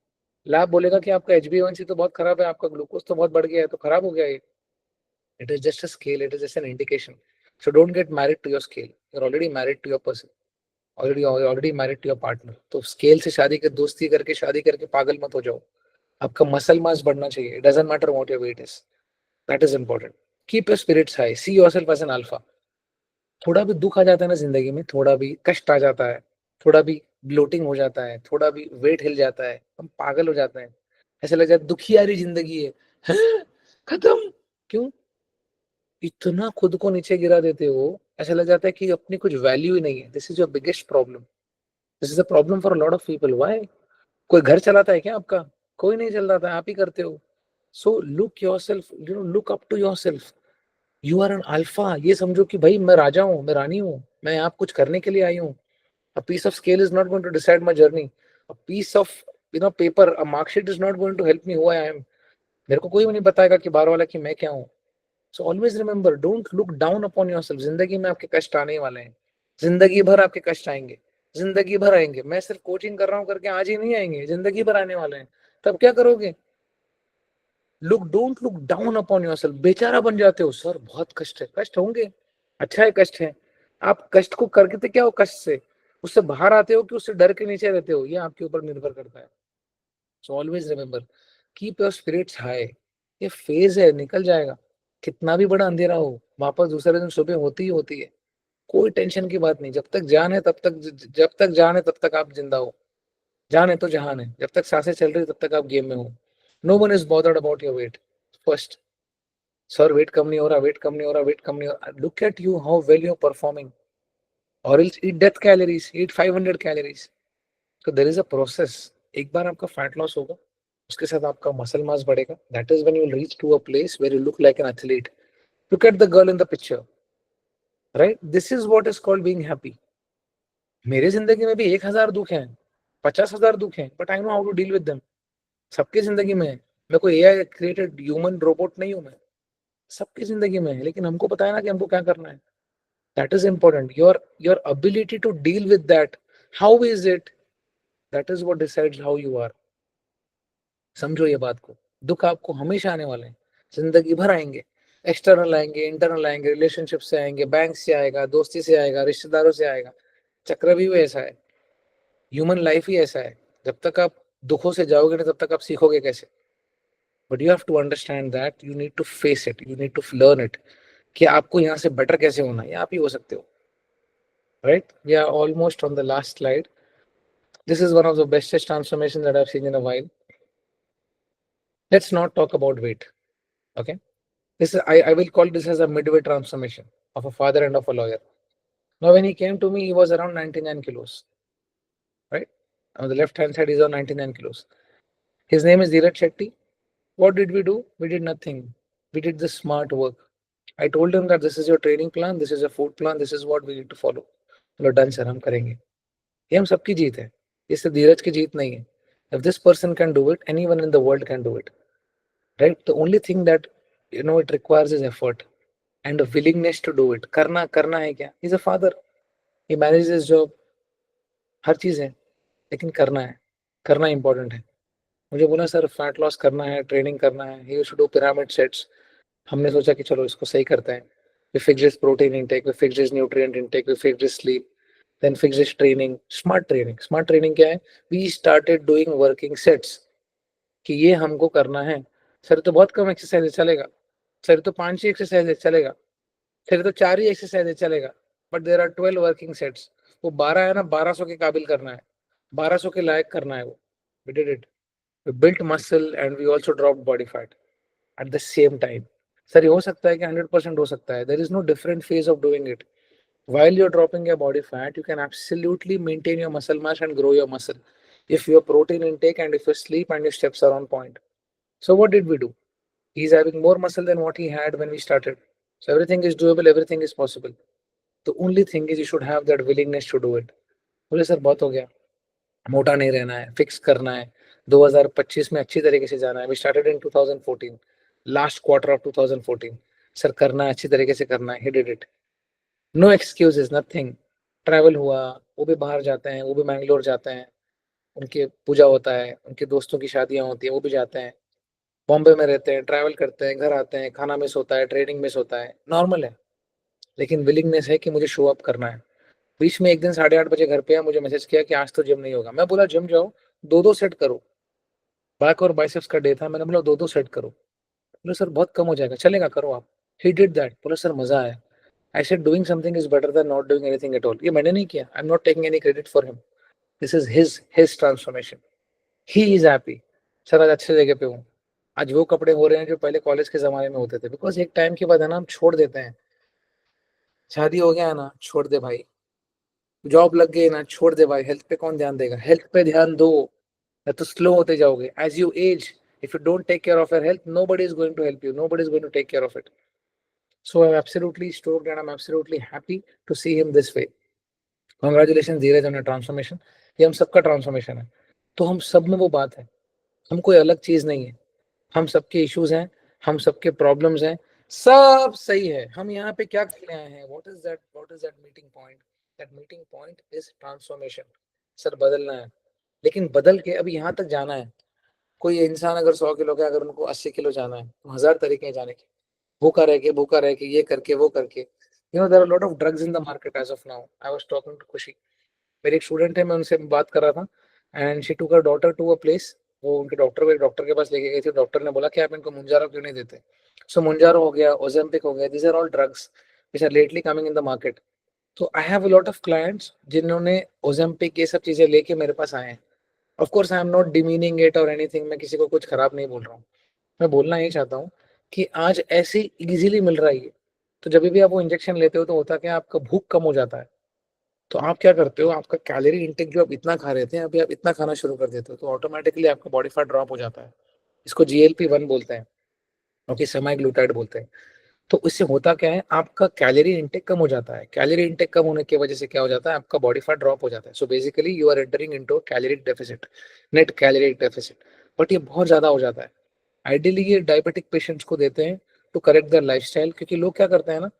लैब बोलेगा कि आपका HbA1c तो बहुत खराब है, आपका ग्लूकोज तो बहुत बढ़ गया है, तो खराब हो गया ये. It is just a scale, it is just an indication. So don't get married to your scale. You're already married to your person. Already married to your partner. तो स्केल से शादी कर, दोस्ती करके शादी करके पागल मत हो जाओ. आपका मसल मास बढ़ना चाहिए. It doesn't matter what your weight is. That is important. Keep your spirits high. See yourself as an alpha. थोड़ा भी दुख आ जाता है ना जिंदगी में, थोड़ा भी कष्ट आ जाता है, थोड़ा भी ब्लोटिंग हो जाता है, थोड़ा भी वेट हिल जाता है, हम पागल हो जाते हैं. ऐसा लग जाता है दुखी यारी जिंदगी है, खत्म. क्यों इतना खुद को नीचे गिरा देते हो? ऐसा लग जाता है कि अपनी कुछ वैल्यू ही नहीं है. This is your biggest problem. This is a problem for a lot of people. Why? कोई घर चलाता है क्या आपका? कोई नहीं चलाता है, आप ही करते हो. So look yourself, look up to yourself. You are an alpha. ये समझो कि भाई मैं राजा हूँ, मैं रानी हूँ, मैं यहाँ कुछ करने के लिए आई हूँ. A piece of scale is not going to decide my journey. A piece of paper, a marksheet is not going to help me who I am. मेरे को कोई भी नहीं बताएगा कि बाहर वाला कि मैं क्या हूँ. So always remember, don't look down upon yourself. जिंदगी में आपके कष्ट आने वाले हैं, जिंदगी भर आपके कष्ट आएंगे, जिंदगी भर आएंगे. मैं सिर्फ कोचिंग कर रहा हूँ करके आज ही नहीं आएंगे, जिंदगी भर आने वाले हैं. तब क्या करोगे? Don't look down upon yourself. बेचारा बन जाते हो, सर बहुत कष्ट है. कष्ट होंगे, अच्छा है कष्ट है. आप कष्ट को करके तो क्या हो, कष्ट से उससे बाहर आते हो कि उससे डर के नीचे रहते हो, ये आपके ऊपर निर्भर करता है. So always remember, keep your spirits high. ये फेज है, निकल जाएगा. कितना भी बड़ा अंधेरा हो, वापस दूसरे दिन सुबह होती ही होती है. कोई टेंशन की बात नहीं. जब तक जान है तब तक, जब तक जान है तब तक आप जिंदा हो. जान है तो जहान है. जब तक सांसें चल रही तब तक आप गेम में हो. No one is bothered about your weight. First, sir weight कम नहीं हो रहा, वेट कम नहीं हो रहा, वेट कम नहीं हो रहा. Look at you, how well you are performing. और eat death calories, eat 500 calories. तो देयर इज अ प्रोसेस. एक बार आपका फैट लॉस होगा, उसके साथ आपका मसल मास बढ़ेगा. That is when you will reach to a place where you look like an athlete. Look at the girl in the picture, right? This is what is called being happy. मेरे जिंदगी में भी 1000 दुख हैं, 50,000 दुख हैं, but I know how to deal with them. सबकी जिंदगी में है. मैं कोई एआई क्रिएटेड ह्यूमन रोबोट नहीं हूं. मैं सबकी जिंदगी में है, लेकिन हमको पता है ना कि हमको क्या करना है. That is important. Your ability to deal with that, how is it, that is what decides how you are. समझो ये बात को. दुख आपको हमेशा आने वाले हैं, जिंदगी भर आएंगे. एक्सटर्नल आएंगे, इंटरनल आएंगे, रिलेशनशिप से आएंगे, बैंक से आएगा, दोस्ती से आएगा, रिश्तेदारों से आएगा. चक्रव्यूह ऐसा है, ह्यूमन लाइफ ही ऐसा है. जब तक आप दुखों से जाओगे नहीं तब तक आप सीखोगे कैसे. But you have to understand that you need to face it, you need to learn it, कि आपको यहाँ से बेटर कैसे होना है. आप ही हो सकते हो. Right, we are almost on the last slide. This is one of the bestest transformation that I have seen in a while. Let's not talk about weight. Okay, this is, I will call this as a midway transformation of a father and of a lawyer. Now when he came to me, he was around 99 kilos, right? On the left hand side he's on 99 kilos. His name is Dheeraj Shetty. What did we do? We did nothing. We did the smart work. I told him that this is your training plan, this is a food plan, this is what we need to follow. बोलो डन सर, हम करेंगे. ये हम सबकी जीत है, ये सिर्फ धीरज की जीत नहीं है. If this person can do it, anyone in the world can do it, right? The only thing that it requires is effort and a willingness to do it. करना है क्या? He's a father, he manages his job, हर चीज है, लेकिन करना है, करना इंपॉर्टेंट है. मुझे बोला सर फैट लॉस करना है, ट्रेनिंग करना है, he used to do pyramid sets. हमने सोचा कि चलो इसको सही करते हैं। We fixed his protein intake, we fixed his nutrient intake, we fixed his sleep, then fixed his training. Smart training. Smart training क्या है? We started doing working sets कि ये हमको करना है। सर तो बहुत कम एक्सरसाइज चलेगा, सर तो 5 ही एक्सरसाइज चलेगा, सर तो 4 ही एक्सरसाइज चलेगा, but there are 12 working sets. वो 12 है ना, 1200 के काबिल करना है, 1200 के लायक करना है वो। We did it. We built muscle and we also dropped body fat at the same time. Sir ये हो सकता है कि 100% हो सकता है। There is no different phase of doing it. While you're dropping your body fat, you can absolutely maintain your muscle mass and grow your muscle if your protein intake and if your sleep and your steps are on point. So what did we do? He's having more muscle than what he had when we started. So everything is doable, everything is possible. The only thing is you should have that willingness to do it. बोले सर बहुत हो गया, मोटा नहीं रहना है, फिक्स करना है, 2025 में अच्छी तरीके से जाना है। We started in 2014, last quarter of 2014। Sir करना है, अच्छी तरीके से करना है। He did it, no excuses, nothing. Travel हुआ, वो भी बाहर जाते हैं, वो भी मैंगलोर जाते हैं, उनके पूजा होता है, उनके दोस्तों की शादियां होती हैं, वो भी जाते हैं। बॉम्बे में रहते हैं, ट्रैवल करते हैं, घर आते हैं, खाना मिस होता है, ट्रेनिंग मिस होता है, नॉर्मल है। लेकिन विलिंगनेस है कि मुझे शो अप करना है। बीच में एक दिन 8:30 बजे घर पे आया, मुझे मैसेज किया कि आज तो जिम नहीं होगा। मैं बोला जिम जाओ, दो दो सेट करो। बैक और बाइसेप्स का डे था, मैंने बोला दो दो सेट करो। बोले सर बहुत कम हो जाएगा, चलेगा करो आप। He did that. बोले सर मजा आया। I said doing something is better than not doing anything at all. ये मैंने नहीं किया, आई am not taking any credit for him. This is his transformation. He is happy. Sir आज अच्छे जगह पे हूँ, आज वो कपड़े हो रहे हैं जो पहले कॉलेज के जमाने में होते थे। बिकॉज एक टाइम के बाद है ना, हम छोड़ देते हैं। शादी हो गया है ना, छोड़ दे भाई। जॉब लग गई ना, छोड़ दे भाई। हेल्थ पे कौन ध्यान देगा? हेल्थ पे ध्यान दो, या तो स्लो होते जाओगे। As you age, if you don't take care of your health, nobody is going to help you, nobody is going to take care of it. So I'm absolutely stoked and I'm absolutely happy to see him this way. Congratulations Dheeraj on your transformation. ये हम सबका ट्रांसफॉर्मेशन है। तो हम सब में वो बात है, हम कोई अलग चीज नहीं है। हम सबके इश्यूज हैं, हम सबके प्रॉब्लम्स हैं, सब सही है। हम यहाँ पे क्या करने आए हैं? What is that meeting point? That meeting point is transformation. Sir बदलना है, लेकिन बदल के अभी यहाँ तक जाना है। कोई इंसान अगर 100 किलो का, अगर उनको 80 किलो जाना है, तो 1000 तरीके हैं जाने के। भूखा रह के, ये करके, वो करके। There are lot of drugs in the market as of now. I was talking to Khushi, मेरी एक स्टूडेंट है, मैं उनसे बात कर रहा था। एंड शी टूक हर डॉटर टू अ प्लेस। वो उनके डॉक्टर के पास लेके गई थी। डॉक्टर ने बोला कि आप इनको मुंजारो क्यों नहीं देते? सो मुंजारो हो गया, ओजेम्पिक हो गया, these are all drugs which are lately coming in the market. तो I have a lot of clients जिन्होंने ओजेम्पिक ये सब चीजें लेके मेरे पास आए हैं। Of course I am not demeaning it और एनीथिंग, मैं किसी को कुछ खराब नहीं बोल रहा हूँ। मैं बोलना यही चाहता हूँ कि आज ऐसे इजीली मिल रहा है ये। तो जब भी आप वो इंजेक्शन लेते हो तो होता क्या है, आपका भूख कम हो जाता है। तो आप क्या करते हो, आपका कैलोरी इंटेक जो आप इतना खा रहे थे, अभी आप इतना खाना शुरू कर देते हो, तो ऑटोमेटिकली आपका बॉडी फैट ड्रॉप हो जाता है। इसको GLP-1 बोलते हैं, ओके, सेमाग्लूटाइड बोलते हैं। तो इससे होता क्या है, आपका कैलोरी इंटेक कम हो जाता है। कैलोरी इंटेक कम होने की वजह से क्या हो जाता है, आपका बॉडी फैट ड्रॉप हो जाता है। So basically you are entering into calorie deficit, net calorie deficit. But ये बहुत ज्यादा हो जाता है। आइडियली ये डायबिटिक पेशेंट्स को देते हैं टू करेक्ट देयर लाइफस्टाइल। क्योंकि लोग क्या करते हैं ना,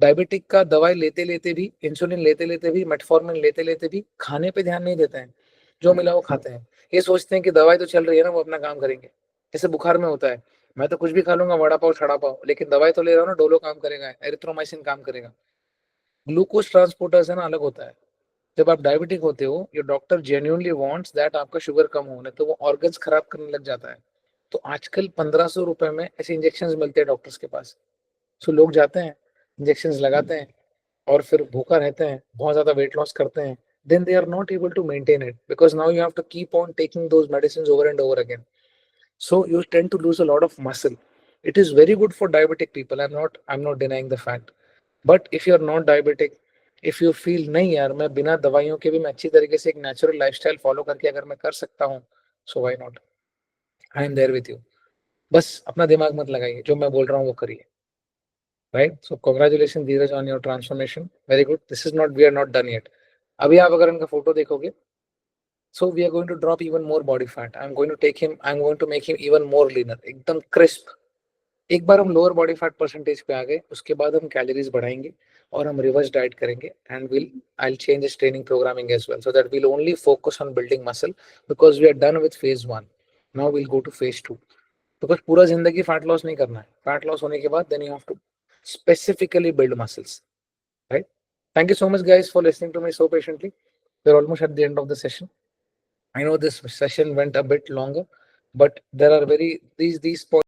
डायबिटिक का दवाई लेते लेते भी, इंसुलिन लेते लेते भी, मेटफॉर्मिन लेते लेते भी खाने पे ध्यान नहीं देते हैं। जो मिला वो खाते हैं। ये सोचते हैं कि दवाई तो चल रही है ना, वो अपना काम करेंगे। जैसे बुखार में होता है, मैं तो कुछ भी खा लूंगा, वड़ा पाव छड़ा पाव, लेकिन दवाई तो ले रहा हूँ ना, डोलो काम करेगा, एरिथ्रोमाइसिन काम करेगा। ग्लूकोज ट्रांसपोर्टर्स है ना, अलग होता है। जब आप डायबिटिक होते हो, your doctor genuinely wants that आपका शुगर कम हो, नहीं तो वो ऑर्गन्स खराब करने लग जाता है। तो आजकल 1500 रुपए में ऐसे इंजेक्शन मिलते हैं डॉक्टर्स के पास। सो लोग जाते हैं, इंजेक्शन लगाते हैं, और फिर भूखा रहते हैं, बहुत ज्यादा वेट लॉस करते हैं। Then they are not able to maintain it because now you have to keep on taking those medicine over and over again. So you tend to lose a lot of muscle. It is very good for diabetic people. I'm not denying the fact. But if you're not diabetic, if you feel नहीं यार, मैं बिना दवाइयों के भी मैं अच्छी तरीके से एक नेचुरल लाइफस्टाइल फॉलो करके अगर मैं कर सकता हूँ, so why not? I am there with you. बस अपना दिमाग मत लगाइए, जो मैं बोल रहा हूँ वो करिए। Right? So congratulation Dheeraj on your transformation, very good. This is not, we are not done yet. अभी आप अगर इनका फोटो देखोगे, so we are going to drop even more body fat. I'm going to make him even more leaner, एकदम crisp। एक बार हम लोअर बॉडी फैट परसेंटेज पे आ गए, उसके बाद हम कैलोरीज बढ़ाएंगे और हम रिवर्स डाइट करेंगे। And I'll change his training programming as well, so that we'll only focus on building muscle because we are done with phase 1. Now we'll go to phase 2. Because पूरा जिंदगी fat loss नहीं करना है. Fat loss होने के बाद then you have to specifically build muscles. Right? Thank you so much, guys, for listening to me so patiently. We're almost at the end of the session. I know this session went a bit longer, but there are these points